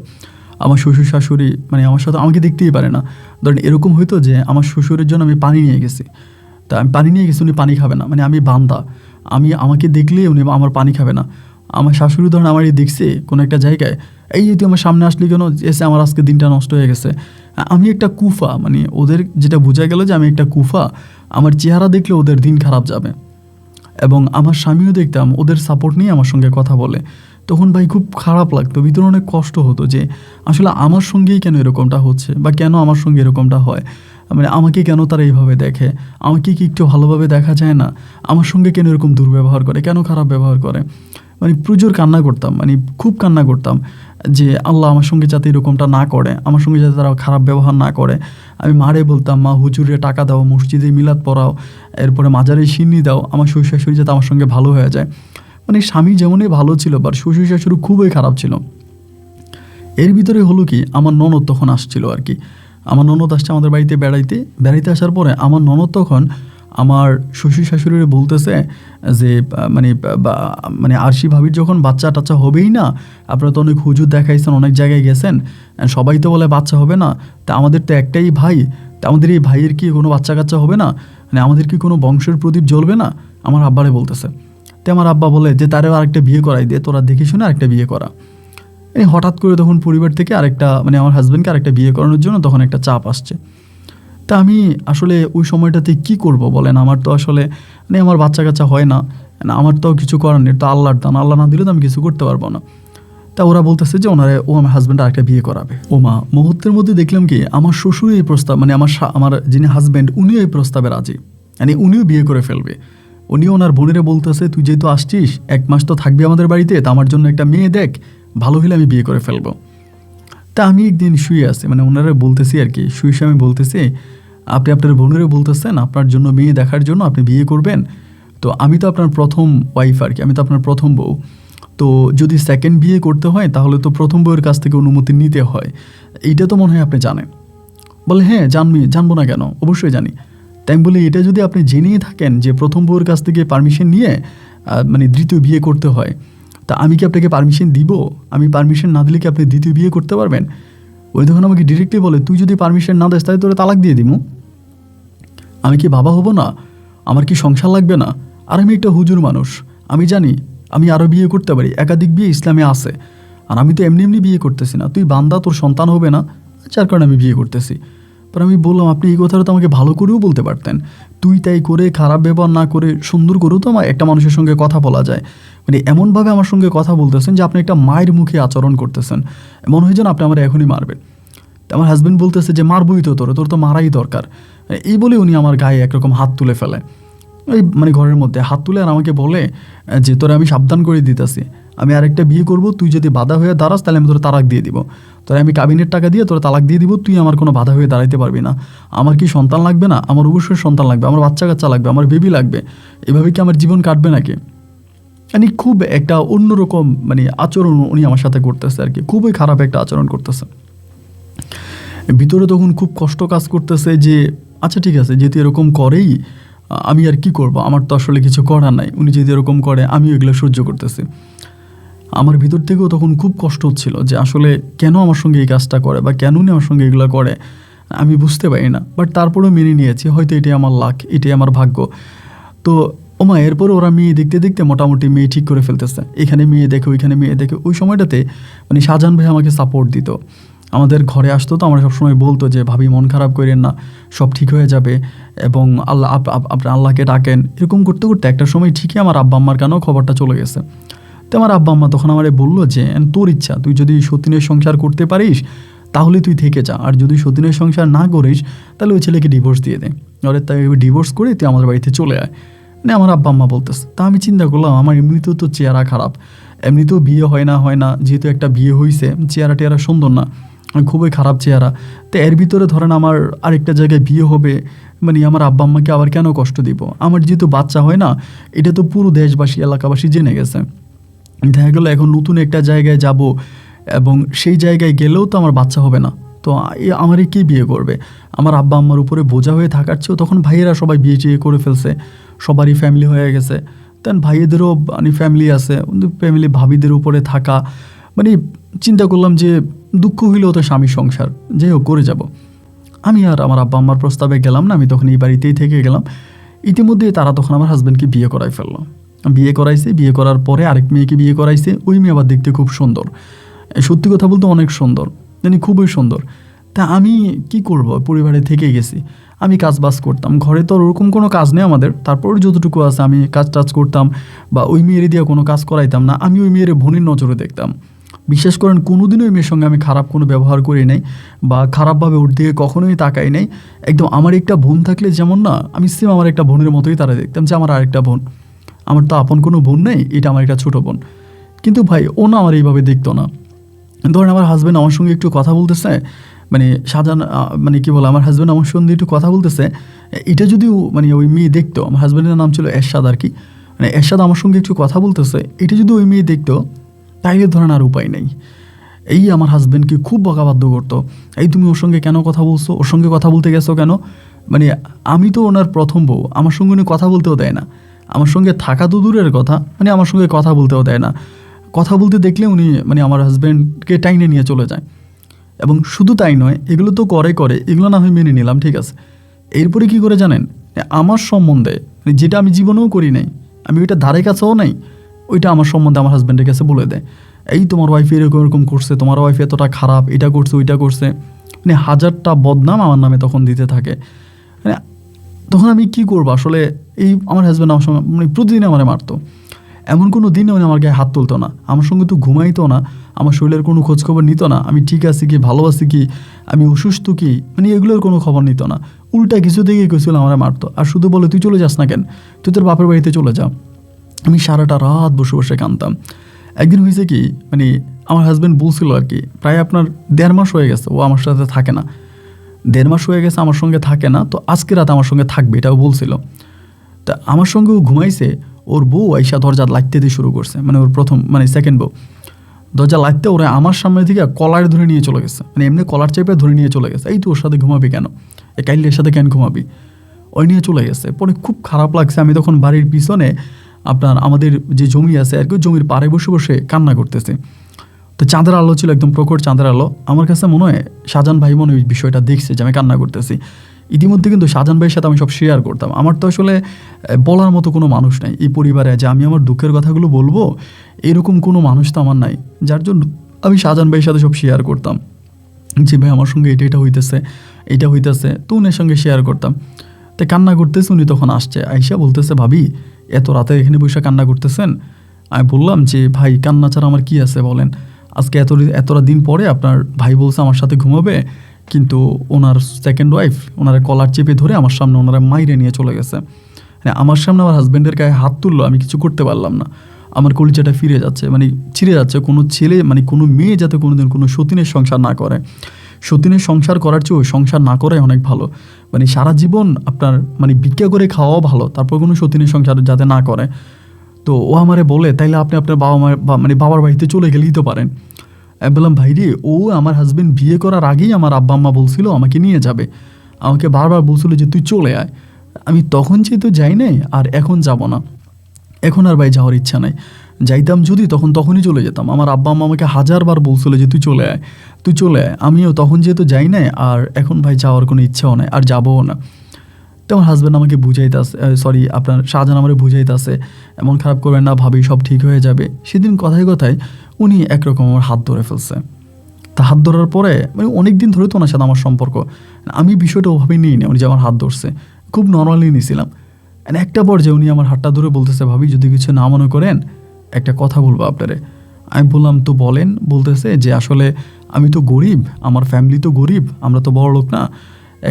আমার শ্বশুর শাশুড়ি মানে আমার সাথে আমাকে দেখতেই পারে না। ধরেন এরকম হইতো যে আমার শ্বশুরের জন্য আমি পানি নিয়ে গেছি, তা আমি পানি নিয়ে গেছি, উনি পানি খাবে না, মানে আমি বান্দা, আমাকে দেখলে উনি আমার পানি খাবে না। আমার শাশুড়ি ধরেন আমারই দেখছে কোনো একটা জায়গায়, এই যে তুই আমার সামনে আসলি কেন, এসে আমার আজকে দিনটা নষ্ট হয়ে গেছে। আমি একটা কুফা, মানে ওদের যেটা বোঝা গেল যে আমি একটা কুফা, আমার চেহারা দেখলে ওদের দিন খারাপ যাবে। এবং আমার স্বামীও দেখতাম ওদের সাপোর্ট নিয়ে আমার সঙ্গে কথা বলে, তখন ভাই খুব খারাপ লাগতো, ভিতরে অনেক কষ্ট হতো যে আসলে আমার সঙ্গেই কেন এরকমটা হচ্ছে, বা কেন আমার সঙ্গে এরকমটা হয়, মানে আমাকে কেন তারা এইভাবে দেখে, আমাকে কি একটু ভালোভাবে দেখা যায় না, আমার সঙ্গে কেন এরকম দুর্ব্যবহার করে, কেন খারাপ ব্যবহার করে। মানে প্রচুর কান্না করতাম, মানে খুব কান্না করতাম যে আল্লাহ আমার সঙ্গে যাতে এরকমটা না করে, আমার সঙ্গে যাতে তারা খারাপ ব্যবহার না করে। আমি মারে বলতাম, মা হুজুরে টাকা দাও, মসজিদে মিলাদ পড়াও, এরপরে মাজারে সিন্নি দাও, আমার শ্বশুর শাশুড়ি যাতে আমার সঙ্গে ভালো হয়ে যায়। মানে স্বামী যেমনই ভালো ছিল, বাট শ্বশুর শাশুড়ি খুবই খারাপ ছিল। এর ভিতরে হলো কি, আমার ননদ তখন আসছিল আর কি, আমার ননদ আসছে আমাদের বাড়িতে বেড়াইতে আসার পরে আমার ননদ তখন আমার শ্বশুর শাশুড়িরে বলতেছে যে মানে আরশি ভাবির যখন বাচ্চা টাচ্চা হবেই না, আপনারা তো অনেক হুজুর দেখাইছেন, অনেক জায়গায় গেছেন, সবাই তো বলে বাচ্চা হবে না, তা আমাদের তো একটাই ভাই, তা আমাদের এই ভাইয়ের কি কোনো বাচ্চা কাচ্চা হবে না, মানে আমাদের কি কোনো বংশের প্রদীপ জ্বলবে না, আমার আব্বারে বলতেছে। তো আমার আব্বা বলে যে তারেও আরেকটা বিয়ে করাই দিয়ে, তোরা দেখে শুনে আরেকটা বিয়ে করা। এই হঠাৎ করে তখন পরিবার থেকে আরেকটা, মানে আমার হাজব্যান্ডকে আরেকটা বিয়ে করানোর জন্য তখন একটা চাপ আসছে। তা আমি আসলে ওই সময়টাতে কি করব বলেন, আমার তো আসলে মানে আমার বাচ্চা কাচ্চা হয় না, আমার তো কিছু করার নেই, তো আল্লাহর দান, আল্লাহ না দিলে তো আমি কিছু করতে পারবো না। তা ওরা বলতেছে যে আমার হাজব্যান্ড আরেকটা বিয়ে করাবে। ও মা, মুহূর্তের মধ্যে দেখলাম কি আমার শ্বশুর এই প্রস্তাব, মানে আমার যিনি হাজব্যান্ড উনিও এই প্রস্তাবে রাজি, মানে উনিও বিয়ে করে ফেলবে। উনিও ওনার বোনেরে বলতেছে তুই যেহেতু আসছিস 1 মাস তো থাকবি আমাদের বাড়িতে, তা আমার জন্য একটা মেয়ে দেখ, ভালো হলে আমি বিয়ে করে ফেলবো। তা আমি একদিন শুয়ে আছি, মানে ওনারা বলতেছি আর কি, শুয়ে আমি বলতেছি আপনি আপনার বোনেরও বলতেছেন আপনার জন্য মেয়ে দেখার জন্য আপনি বিয়ে করবেন, তো আমি তো আপনার প্রথম ওয়াইফ আর কি, আমি তো আপনার প্রথম বউ, তো যদি সেকেন্ড বিয়ে করতে হয় তাহলে তো প্রথম বউয়ের কাছ থেকে অনুমতি নিতে হয়, এইটা তো মনে হয় আপনি জানেন। বলে হ্যাঁ জানবো না কেন, অবশ্যই জানি। তাই আমি বলি এটা যদি আপনি জেনেই থাকেন যে প্রথম বউয়ের কাছ থেকে পারমিশন নিয়ে মানে দ্বিতীয় বিয়ে করতে হয়, তা আমি কি আপনাকে পারমিশন দিব? আমি পারমিশন না দিলে কি আপনি দ্বিতীয় বিয়ে করতে পারবেন? ওই তখন আমাকে ডিরেক্টলি বলে তুই যদি পারমিশন না দিস তাহলে তোরা তালাক দিয়ে দিমু, আমি কি বাবা হব না, আমার কি সংসার লাগবে না? আর আমি একটা হুজুর মানুষ, আমি জানি আমি আরও বিয়ে করতে পারি, একাধিক বিয়ে ইসলামে আছে, আর আমি তো এমনি এমনি বিয়ে করতেছি না, তুই বান্দা, তোর সন্তান হবে না, যার কারণে আমি বিয়ে করতেছি। পর আমি বললাম আপনি এই কথাটা তো আমাকে ভালো করেও বলতে পারতেন, তুই তাই করে খারাপ ব্যবহার না করে সুন্দর করেও তো আমার একটা মানুষের সঙ্গে কথা বলা যায়, মানে এমনভাবে আমার সঙ্গে কথা বলতেছেন যে আপনি একটা মায়ের মুখে আচরণ করতেছেন, মনে হয় যেন আপনি আমার এখনই মারবেন। আমার হাজব্যান্ড বলতেছে যে মারবই তো, তোর তো মারাই দরকার। এই বলে উনি আমার গায়ে একরকম হাত তুলে ফেলে, ওই মানে ঘরের মধ্যে হাত তুলে, আর আমাকে বলে যে তোরা আমি সাবধান করে দিতেছি, আমি আরেকটা বিয়ে করব, তুই যদি বাধা হয়ে দাঁড়াস তাহলে আমি তোর তালাক দিয়ে দিব। তোরা আমি কাবিনের টাকা দিয়ে তোরা তালাক দিয়ে দিব, তুই আমার কোনো বাধা হয়ে দাঁড়াইতে পারবি না। আমার কি সন্তান লাগবে না? আমার অবশ্যই সন্তান লাগবে, আমার বাচ্চা কাচ্চা লাগবে, আমার বেবি লাগবে। এভাবে কি আমার জীবন কাটবে নাকি? মানে খুব একটা অন্যরকম মানে আচরণ উনি আমার সাথে করতেছে আর কি, খুবই খারাপ একটা আচরণ করতেছে। ভিতরে তখন খুব কষ্ট কাজ করতেছে যে আচ্ছা ঠিক আছে, যেহেতু এরকম করেই আমি আর কি করব, আমার তো আসলে কিছু করার নাই, উনি যদি এরকম করে আমি এগুলো সহ্য করতেছি। আমার ভিতর থেকেও তখন খুব কষ্ট হচ্ছিল যে আসলে কেন আমার সঙ্গে এই কাজটা করে বা কেন উনি আমার সঙ্গে এগুলো করে আমি বুঝতে পারি না। বাট তারপরেও মেনে নিয়েছি, হয়তো এটাই আমার লাক, এটাই আমার ভাগ্য। তো ওমা এরপরে ওরা মেয়ে দেখতে দেখতে মোটামুটি মেয়ে ঠিক করে ফেলতেছে, এখানে মেয়ে দেখে ওইখানে মেয়ে দেখে। ওই সময়টাতে মানে শাহজাহান ভাই আমাকে সাপোর্ট দিত, আমাদের ঘরে আসতো, তো আমরা সবসময় বলতো যে ভাবি মন খারাপ করেন না, সব ঠিক হয়ে যাবে, এবং আল্লাহ আপনি আল্লাহকে ডাকেন। এরকম করতে করতে একটা সময় ঠিকই আমার আব্বা আম্মার কানেও খবরটা চলে গেছে। তো আমার আব্বা আম্মা তখন আমারে বললো যে তোর ইচ্ছা, তুই যদি সতীনের সংসার করতে পারিস তাহলে তুই থেকে যা, আর যদি সতীনের সংসার না করিস তাহলে ওই ছেলেকে ডিভোর্স দিয়ে দে, ওরে তাই ডিভোর্স করে তুই আমাদের বাড়িতে চলে আয়। মানে আমার আব্বা আম্মা বলতেছে। তা আমি চিন্তা করলাম আমার এমনিতেও তো চেহারা খারাপ, এমনিতেও বিয়ে হয় না, যেহেতু একটা বিয়ে হয়েছে, চেহারা টেহারা সুন্দর না, খুবই খারাপ চেহারা। তো এর ভিতরে ধরেন আমার আরেকটা জায়গায় বিয়ে হবে, মানে আমার আব্বা আম্মাকে আবার কেন কষ্ট দিব? আমার যেহেতু বাচ্চা হয় না, এটা তো পুরো দেশবাসী এলাকাবাসী জেনে গেছে। দেখা গেলো এখন নতুন একটা জায়গায় যাব, এবং সেই জায়গায় গেলেও তো আমার বাচ্চা হবে না, তো আমারই কে বিয়ে করবে? আমার আব্বা আম্মার উপরে বোঝা হয়ে থাকার চেয়েও তখন ভাইয়েরা সবাই বিয়ে টিয়ে করে ফেলছে, সবারই ফ্যামিলি হয়ে গেছে। দেন ভাইয়েদেরও মানে ফ্যামিলি আছে, ফ্যামিলি ভাবিদের উপরে থাকা, মানে চিন্তা করলাম যে দুঃখ হইলেও তো স্বামী সংসার, যাই হোক করে যাব। আমি আর আমার আব্বা আম্মার প্রস্তাবে গেলাম না, আমি তখন এই বাড়িতেই থেকে গেলাম। ইতিমধ্যে তারা তখন আমার হাজব্যান্ডকে বিয়ে করাই ফেললো, বিয়ে করাইছে, বিয়ে করার পরে আরেক মেয়েকে বিয়ে করাইছে। ওই মেয়ে আবার দেখতে খুব সুন্দর, সত্যি কথা বলতে অনেক সুন্দর, মানে খুবই সুন্দর। তা আমি কি করব, পরিবারে থেকে গেছি, আমি কাজ বাজ করতাম, ঘরে তো ওরকম কোনো কাজ নেই আমাদের, তারপর যতটুকু আছে আমি কাজ টাজ করতাম, বা ওই মেয়ের দিয়ে কোনো কাজ করাইতাম না। আমি ওই মেয়ের বোনের নজরে দেখতাম। বিশ্বাস করেন কোনোদিনও ওই মেয়ের সঙ্গে আমি খারাপ কোনো ব্যবহার করি নাই, বা খারাপভাবে ওর দিকে কখনোই তাকাই নাই। একদম আমার একটা বোন থাকলে যেমন না, আমি সেম আমার একটা বোনের মতোই তারা দেখতাম, যে আমার আরেকটা বোন, আমার তো আপন কোনো বোন নেই, এটা আমার একটা ছোটো বোন। কিন্তু ভাই ও না আমার এইভাবে দেখতো না। ধরেন আমার হাজব্যান্ড আমার সঙ্গে একটু কথা বলতেছে, মানে শাহজাহান মানে কী বলে, আমার হাজব্যান্ড আমার সঙ্গে একটু কথা বলতেছে, এটা যদিও মানে ওই মেয়ে দেখতো, আমার হাজব্যান্ডের নাম ছিল এরশাদ আর কি, মানে এরশাদ আমার সঙ্গে একটু কথা বলতেছে, এটা যদি ওই মেয়ে দেখতো তাইলে ধরেন আর উপায় নেই। এই আমার হাজব্যান্ডকে খুব বকাবাধ্য করতো, এই তুমি ওর সঙ্গে কেন কথা বলছো, ওর সঙ্গে কথা বলতে গেছো কেন? মানে আমি তো ওনার প্রথম বউ, আমার সঙ্গে উনি কথা বলতেও দেয় না, আমার সঙ্গে থাকা তো দূরের কথা, মানে আমার সঙ্গে কথা বলতেও দেয় না। কথা বলতে দেখলে উনি মানে আমার হাজব্যান্ডকে টাইনে নিয়ে চলে যায়। এবং শুধু তাই নয়, এগুলো তো করে, এগুলো না হয় মেনে নিলাম, ঠিক আছে। এরপরে কি করে জানেন, আমার সম্বন্ধে মানে যেটা আমি জীবনেও করি নাই, আমি ওইটা ধারে কাছেও নাই, ওইটা আমার সম্বন্ধে আমার হাজব্যান্ডের কাছে বলে দেয়, এই তোমার ওয়াইফ এরকম এরকম করছে, তোমার ওয়াইফ এতটা খারাপ, এটা করছে ওইটা করছে, মানে হাজারটা বদনাম আমার নামে তখন দিতে থাকে। মানে তখন আমি কি করবো আসলে? এই আমার হাজব্যান্ড আমার সঙ্গে মানে প্রতিদিন আমারে মারতো, এমন কোনো দিনে উনি আমার গায়ে হাত তুলতো না, আমার সঙ্গে তো ঘুমাইতো না, আমার শরীরের কোনো খোঁজখবর নিত না, আমি ঠিক আছি কি, ভালো আছি কি, আমি অসুস্থ কি, মানে এগুলোর কোনো খবর নিত না। উল্টা কিছু থেকেই কেছিল আমার মারতো, আর শুধু বলে তুই চলে যাস না কেন, তুই তোর বাপের বাড়িতে চলে যা। আমি সারাটা রাত বসে বসে কাঁদতাম। একদিন হয়েছে কি, মানে আমার হাজব্যান্ড বলছিল আর কি, প্রায় আপনার 1.5 মাস হয়ে গেছে ও আমার সাথে থাকে না, 1.5 মাস হয়ে গেছে আমার সঙ্গে থাকে না, তো আজকে রাত আমার সঙ্গে থাকবে এটাও বলছিল। তা আমার সঙ্গেও ঘুমাইছে, ওর বউ আইসা দরজা লাগতে দিয়ে শুরু করছে, মানে ওর প্রথম মানে সেকেন্ড বউ, দরজা লাগতে ওরা আমার সামনে থেকে কলার ধরে নিয়ে চলে গেছে, মানে এমনি কলার চেপে ধরে নিয়ে চলে গেছে, এই তো ওর সাথে ঘুমাবি কেন, এই কাইলের সাথে কেন ঘুমাবি, ওই নিয়ে চলে গেছে। পরে খুব খারাপ লাগছে, আমি তখন বাড়ির পিছনে আপনার আমাদের যে জমি আছে আর কি, জমির পাড়ে বসে বসে কান্না করতেছে। তো চাঁদের আলো ছিল, একদম প্রখর চাঁদের আলো। আমার কাছে মনে হয় শাহজাহান ভাই মনে ওই বিষয়টা দেখছে যে আমি কান্না করতেছি। ইতিমধ্যে কিন্তু শাহজাহান ভাইয়ের সাথে আমি সব শেয়ার করতাম। আমার তো আসলে বলার মতো কোনো মানুষ নাই এই পরিবারে যে আমি আমার দুঃখের কথাগুলো বলবো, এরকম কোনো মানুষ তো আমার নাই, যার জন্য আমি শাহজাহান ভাইয়ের সাথে সব শেয়ার করতাম যে ভাই আমার সঙ্গে এটা হইতেছে, তো উনের সঙ্গে শেয়ার করতাম। তাই কান্না করতেছে, উনি তখন আসছে, আইসা বলতেছে ভাবি এত রাতে এখানে বসে কান্না করতেছেন। আমি বললাম যে ভাই কান্না ছাড়া আমার কি আছে বলেন, আজকে এতটা দিন পরে আপনার ভাই বলছে আমার সাথে ঘুমাবে, কিন্তু ওনার সেকেন্ড ওয়াইফ ওনার কলার চেপে ধরে আমার সামনে ওনারা মাইরে নিয়ে চলে গেছে। আমার সামনে আমার হাজব্যান্ডের গায়ে হাত তুললো, আমি কিছু করতে পারলাম না। আমার কলিজাটা ফিরে যাচ্ছে, মানে ছিঁড়ে যাচ্ছে। কোনো ছেলে মানে কোনো মেয়ে যাতে কোনোদিন কোনো সতীনের সংসার না করে, সতীনের সংসার করার চেয়েও সংসার না করাই অনেক ভালো। মানে সারা জীবন আপনার মানে ভিক্ষা করে খাওয়াও ভালো, তারপর কোনো সতীনের সংসার যাতে না করে। তো ও আমারে বলে তাইলে আপনি আপনার বাবা মায়ের মানে বাবার বাড়িতে চলে গেলেই তো পারেন। আমি বললাম ভাই রে, ও আমার হাজবেন্ড বিয়ে করার আগেই আমার আব্বা আম্মা বলছিল আমাকে নিয়ে যাবে, আমাকে বারবার বলছিল যে তুই চলে আয়। আমি তখন যেহেতু যাই নাই আর এখন যাব না, এখন আর ভাই যাওয়ার ইচ্ছা নাই। যাইতাম যদি তখনই চলে যেতাম। আমার আব্বা আম্মা আমাকে হাজারবার বলছিল যে তুই চলে আয়, তুই চলে আয়। আমিও তখন যেহেতু যাই নাই আর এখন ভাই যাওয়ার কোনো ইচ্ছাও নাই, আর যাবও না। তো আমার হাজব্যান্ড আমাকে বুঝাইতেছে, সরি আপনার শাহজাহান আমাকে বুঝাইতেছে, এমন খারাপ করবেন না ভাবি, সব ঠিক হয়ে যাবে। সেদিন কথায় কথায় উনি একরকম আমার হাত ধরে ফেলছে। তা হাত ধরার পরে মানে অনেক দিন ধরে তো ওনার সাথে আমার সম্পর্ক, আমি বিষয়টা ওভাবেই নিই না, উনি যে আমার হাত ধরছে খুব নর্মালি নিয়েছিলাম। একটা পর্যায়ে উনি আমার হাতটা ধরে বলতেছে ভাবি যদি কিছু না মনে করেন একটা কথা বলবো আপনারে। আমি বললাম তো বলেন। বলতেছে যে আসলে আমি তো গরিব, আমার ফ্যামিলি তো গরিব, আমরা তো বড় লোক না।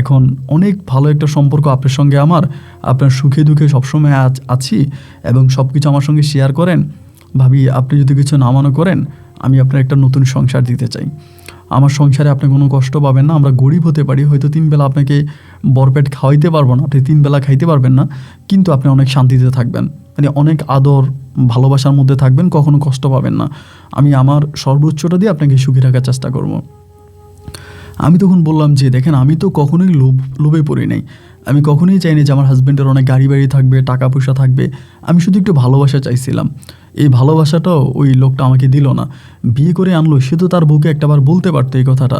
এখন অনেক ভালো একটা সম্পর্ক আপনার সঙ্গে আমার, আপনার সুখে দুঃখে সবসময় আছি এবং সব কিছু আমার সঙ্গে শেয়ার করেন। ভাবি আপনি যদি কিছু না মনে করেন আমি আপনার একটা নতুন সংসার দিতে চাই। আমার সংসারে আপনি কোনো কষ্ট পাবেন না, আমরা গরিব হতে পারি, হয়তো 3 বেলা আপনাকে বরপেট খাওয়াইতে পারবো না, আপনি 3 বেলা খাইতে পারবেন না, কিন্তু আপনি অনেক শান্তিতে থাকবেন, মানে অনেক আদর ভালোবাসার মধ্যে থাকবেন, কখনো কষ্ট পাবেন না। আমি আমার সর্বোচ্চটা দিয়ে আপনাকে সুখী রাখার চেষ্টা করব। আমি তখন বললাম যে দেখেন আমি তো কখনোই লোভে পড়ি নাই, আমি কখনোই চাইনি যে আমার হাজব্যান্ডের অনেক গাড়ি বাড়ি থাকবে, টাকা পয়সা থাকবে। আমি শুধু একটু ভালোবাসা চাইছিলাম। এই ভালোবাসাটাও ওই লোকটা আমাকে দিল না। বিয়ে করে আনলো, সে তো তার বউকে একটাবার বলতে পারতো এই কথাটা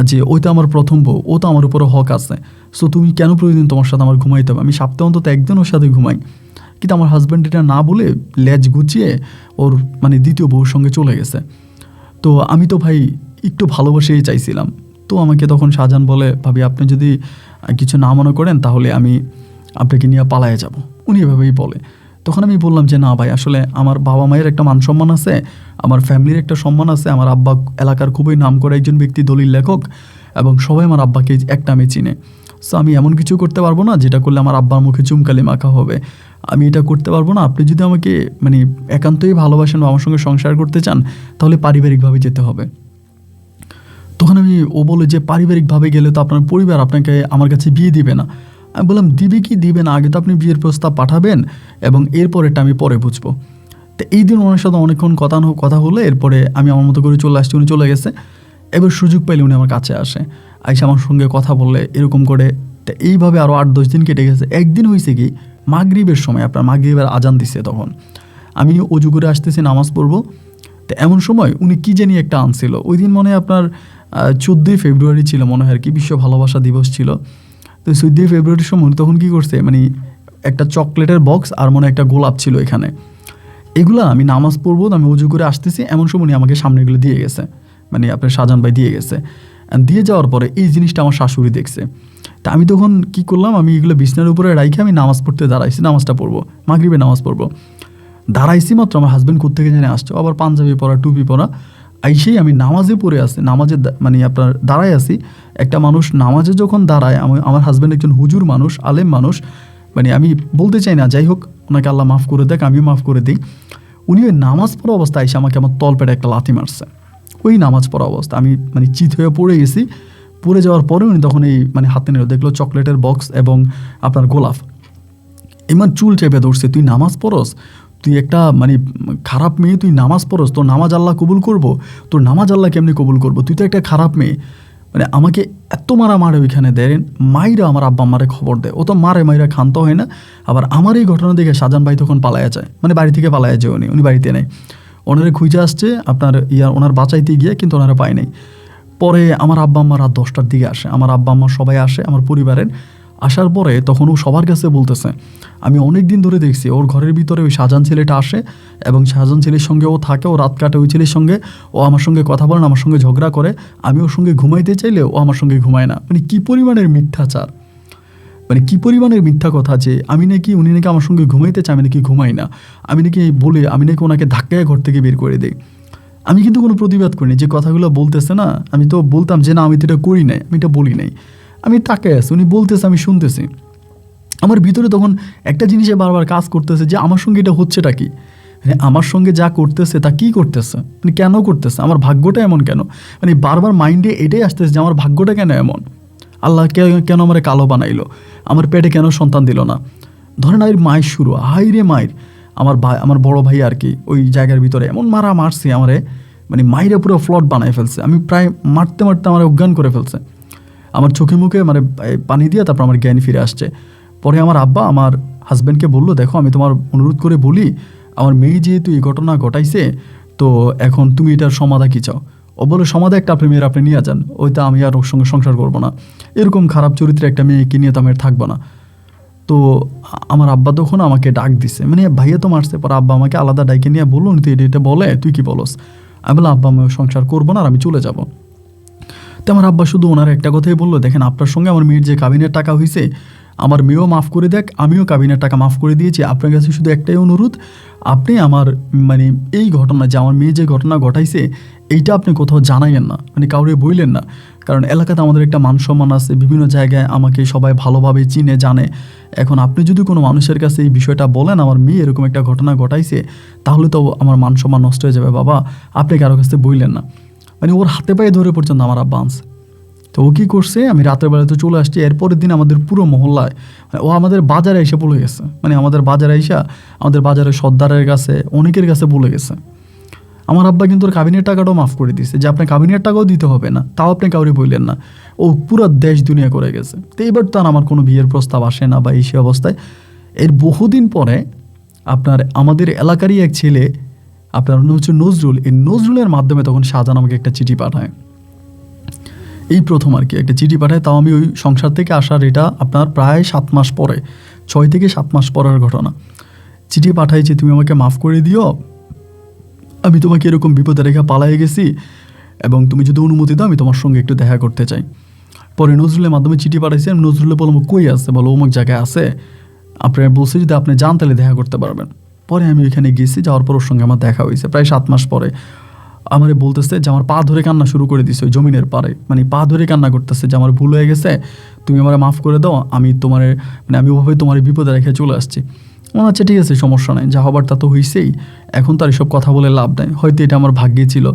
যে ওই তো আমার প্রথম বউ, ও তো আমার উপরে হক আছে, সো তুমি কেন প্রতিদিন তোমার সাথে আমার ঘুমাইতে হবে, আমি সপ্তাহে অন্তত একদিন ওর সাথে ঘুমাই। কিন্তু আমার হাজব্যান্ড এটা না বলে লেজ গুছিয়ে ওর মানে দ্বিতীয় বউর সঙ্গে চলে গেছে। তো আমি তো ভাই একটু ভালোবাসেই চাইছিলাম। তো আমাকে তখন শাহজাহান বলে ভাবি আপনি যদি কিছু না মনে করেন তাহলে আমি আপনাকে নিয়ে পালায়ে যাব, উনি এভাবেই বলে। তখন আমি বললাম যে না ভাই, আসলে আমার বাবা মায়ের একটা মান সম্মান আছে, আমার ফ্যামিলির একটা সম্মান আছে, আমার আব্বা এলাকার খুবই নাম করা একজন ব্যক্তি, দলিল লেখক, এবং সবাই আমার আব্বাকে এক নামে চিনে। সো আমি এমন কিছু করতে পারবো না যেটা করলে আমার আব্বার মুখে চুমকালি মাখা হবে, আমি এটা করতে পারবো না। আপনি যদি আমাকে মানে একান্তই ভালোবাসেন বা আমার সঙ্গে সংসার করতে চান তাহলে পারিবারিকভাবে যেতে হবে। তখন ও বলে যে পারিবারিকভাবে গেলে তো আপনার পরিবার আপনাকে আমার কাছে বিয়ে দিবে না। আমি বললাম দিবে কি দিবে না, আগে তো আপনি বিয়ের প্রস্তাব পাঠাবেন এবং এরপরেটা আমি পরে বুঝবো। তো এই দিন ওনার সাথে অনেকক্ষণ কথা হলো, এরপরে আমি আমার মতো করে চলে আসছি, উনি চলে গেছে। এবার সুযোগ পাইলে উনি আমার কাছে আসে, আইসা আমার সঙ্গে কথা বললে এরকম করে। তো এইভাবে আরও 8-10 দিন কেটে গেছে। একদিন হয়েছে কি মাগরিবের সময়, আপনার মাগরিবের আজান দিছে, তখন আমি অজু করে আসতেছি নামাজ পড়বো। তো এমন সময় উনি কী জানি একটা আনছিল, ওই দিন মনে হয় আপনার 14ই ফেব্রুয়ারি ছিল মনে হয় আর কি, বিশ্ব ভালোবাসা দিবস ছিল। তো 14ই ফেব্রুয়ারির সময় তখন কী করছে, মানে একটা চকলেটের বক্স আর মনে একটা গোলাপ ছিল এখানে, এগুলা আমি নামাজ পড়বো, আমি উজু করে আসতেছি এমন সময় উনি আমাকে সামনে এগুলো দিয়ে গেছে, মানে আপনার শাহজাহান ভাই দিয়ে গেছে। দিয়ে যাওয়ার পরে এই জিনিসটা আমার শাশুড়ি দেখছে। তা আমি তখন কী করলাম, আমি এগুলো বিছনার উপরে রাইখে আমি নামাজ পড়তে দাঁড়াইছি, নামাজটা পড়বো, মাগরিবে নামাজ পড়বো। দাঁড়াইছি মাত্র আমার হাজব্যান্ড কোত্থেকে জানে আসছে, আবার পাঞ্জাবি পরা, টুপি পরা। আইসেই আমি নামাজে পড়ে আসি, নামাজে মানে আপনার দাঁড়ায় আসি। একটা মানুষ নামাজে যখন দাঁড়ায়, আমার হাজব্যান্ড একজন হুজুর মানুষ, আলেম মানুষ, মানে আমি বলতে চাই না, যাই হোক ওনাকে আল্লাহ মাফ করে দেখ, আমিও মাফ করে দিই। উনি ওই নামাজ পড়া অবস্থায় এসে আমাকে আমার তলপেটে একটা লাথি মারছে, ওই নামাজ পড়া অবস্থা। আমি মানে চিত হয়ে পড়ে গেছি। পড়ে যাওয়ার পরে উনি তখন এই মানে হাতে নিয়ে দেখলো চকলেটের বক্স এবং আপনার গোলাপ, এমন চুল চেপে ধরছে, তুই নামাজ পড়স, তুই একটা মানে খারাপ মেয়ে, তুই নামাজ পড়স, তোর নামাজ আল্লাহ কবুল করবো, তোর নামাজ আল্লাহ কেমনি কবুল করবো, তুই তো একটা খারাপ মেয়ে। মানে আমাকে এত মারে ওইখানে দেন, মাইরা আমার আব্বা আম্মারে খবর দেয়, ও তো মাইরা ক্ষান্ত হয় না। আবার আমার এই ঘটনা দেখে শাহজাহান ভাই তখন পালায়া যায়, মানে বাড়ি থেকে পালায়া যায়, উনি বাড়িতে নেই, ওনারে খুঁজে আসছে আপনার ওনার বাঁচাইতে গিয়ে, কিন্তু ওনারা পায় নাই। পরে আমার আব্বা আম্মা রাত 10টার দিকে আসে, আমার আব্বা আম্মা সবাই আসে আমার পরিবারের। আসার পরে তখন ও সবার কাছে বলতেছে আমি অনেক দিন ধরে দেখছি ওর ঘরের ভিতরে ওই শাহজাহান ছেলেটা আসে এবং শাহজাহান ছেলের সঙ্গে ও থাকে, ও রাত কাটে ওই ছেলের সঙ্গে, ও আমার সঙ্গে কথা বলেন, আমার সঙ্গে ঝগড়া করে, আমি ওর সঙ্গে ঘুমাইতে চাইলে ও আমার সঙ্গে ঘুমায় না। মানে কী পরিমাণের মিথ্যাচার, মানে কী পরিমাণের মিথ্যা কথা যে উনি নাকি আমার সঙ্গে ঘুমাইতে চায়, আমি নাকি ঘুমাই না, আমি নাকি বলে আমি নাকি ওনাকে ধাক্কায় ঘর থেকে বের করে দিই। আমি কিন্তু কোনো প্রতিবাদ করিনি, যে কথাগুলো বলতেছে না, আমি তো বলতাম যে না আমি তো এটা করি নাই, আমি এটা বলি নাই, আমি তাকায় আছি, উনি বলতেছে আমি শুনতেছি। আমার ভিতরে তখন একটা জিনিসে বারবার কাজ করতেছে যে আমার সঙ্গে এটা হচ্ছেটা কি, মানে আমার সঙ্গে যা করতেছে তা কি করতেছে, মানে কেন করতেছে, আমার ভাগ্যটা এমন কেন, মানে বারবার মাইন্ডে এটাই আসতেছে যে আমার ভাগ্যটা কেন এমন, আল্লাহ কেন আমার কালো বানাইলো, আমার পেটে কেন সন্তান দিল না। ধরেন আর মায়ের শুরু, হাই রে মায়ের, আমার বড় ভাই আর কি ওই জায়গার ভিতরে এমন মারছে আমারে, মানে মাইরে পুরো ফ্লট বানাই ফেলছে, আমি প্রায় মারতে মারতে আমার অজ্ঞান করে ফেলছে, আমার চোখে মুখে মানে পানি দিয়ে তারপর আমার জ্ঞান ফিরে আসছে। পরে আমার আব্বা আমার হাজব্যান্ডকে বললো, দেখো আমি তোমার অনুরোধ করে বলি, আমার মেয়ে যেহেতু এই ঘটনা ঘটাইছে, তো এখন তুমি এটার সমাধা কী চাও। ও বলে, সমাধা একটা আপনি মেয়ের আপনি নিয়ে যান, ওইটা আমি আর ওর সঙ্গে সংসার করবো না, এরকম খারাপ চরিত্রে একটা মেয়েকে নিয়ে তো আমি আর থাকবো না। তো আমার আব্বা তখন আমাকে ডাক দিছে, মানে ভাইয়া তো মারছে, পর আব্বা আমাকে আলাদা ডাইকে নিয়ে বললো, তুই এটা বলে তুই কি বলস। আমি বললাম, আব্বা আমি সংসার করবো না আর আমি চলে যাব। তো আমার আব্বা শুধু ওনার একটা কথাই বললো, দেখেন আপনার সঙ্গে আমার মেয়ের যে কাবিনের টাকা হয়েছে, আমার মেয়েও মাফ করে দেখ, আমিও কাবিনের টাকা মাফ করে দিয়েছি, আপনার কাছে শুধু একটাই অনুরোধ, আপনি আমার মানে এই ঘটনা যে আমার মেয়ে যে ঘটনা ঘটাইছে এইটা আপনি কোথাও জানাইয়েন না, মানে কাউরে বইলেন না, কারণ এলাকাতে আমাদের একটা মান সম্মান আছে, বিভিন্ন জায়গায় আমাকে সবাই ভালোভাবে চিনে জানে। এখন আপনি যদি কোনো মানুষের কাছে এই বিষয়টা বলেন আমার মেয়ে এরকম একটা ঘটনা ঘটাইছে, তাহলে তো আমার মান সম্মান নষ্ট হয়ে যাবে, বাবা আপনি কারো কাছে বইলেন না। মানে ওর হাতে পায়ে ধরে পর্যন্ত আমার আব্বা আনছে। তো ও কী করছে, আমি রাতের বেলাতে চলে আসছি, এরপরের দিন আমাদের পুরো মহল্লায় ও আমাদের বাজারে এসে বলে গেছে, মানে আমাদের বাজারে এসে আমাদের বাজারের সর্দারের কাছে অনেকের কাছে বলে গেছে। আমার আব্বা কিন্তু ওর কাবিনের টাকাটাও মাফ করে দিয়েছে, যে আপনার কাবিনের টাকাও দিতে হবে না, তাও আপনি কাউরে বললেন না। ও পুরো দেশ দুনিয়া করে গেছে। তো এবার তো আর আমার কোনো বিয়ের প্রস্তাব আসে না বা এই সে অবস্থায়। এর বহুদিন পরে আপনার আমাদের এলাকারই এক ছেলে, আপনার হচ্ছে নজরুল, এই নজরুলের মাধ্যমে তখন শাহজাহান আমাকে একটা চিঠি পাঠায়, এই প্রথম আর কি একটা চিঠি পাঠায়, তাও আমি ওই সংসার থেকে আসার এটা আপনার প্রায় 7 মাস পরে, 6 থেকে 7 মাস পরের ঘটনা। চিঠি পাঠাই যে তুমি আমাকে মাফ করে দিও, আমি তোমাকে এরকম বিপদে রেখে পালাই গেছি, এবং তুমি যদি অনুমতি দাও আমি তোমার সঙ্গে একটু দেখা করতে চাই। পরে নজরুলের মাধ্যমে চিঠি পাঠাইছি, আমি নজরুলে বলবো কই আছে, বলো অমুক জায়গায় আছে, আপনার বলছে যদি আপনি যান তাহলে দেখা করতে পারবেন। পরে আমি ওইখানে গেছি, যাওয়ার পর ওর সঙ্গে আমার দেখা হয়েছে প্রায় 7 মাস পরে। আমারে বলতেছে যে আমার পা ধরে কান্না শুরু করে দিছে ওই জমিনের পাড়ে, মানে পা ধরে কান্না করতেছে যে আমার ভুল হয়ে গেছে, তুমি আমার মাফ করে দাও, আমি তোমার মানে আমি ওভাবে তোমার বিপদে রেখে চলে আসছি। আচ্ছা ঠিক আছে, সমস্যা নাই, যা হবার তা তো হয়েছেই, এখন তো আর এসব কথা বলে লাভ নাই, হয়তো এটা আমার ভাগ্যে ছিল।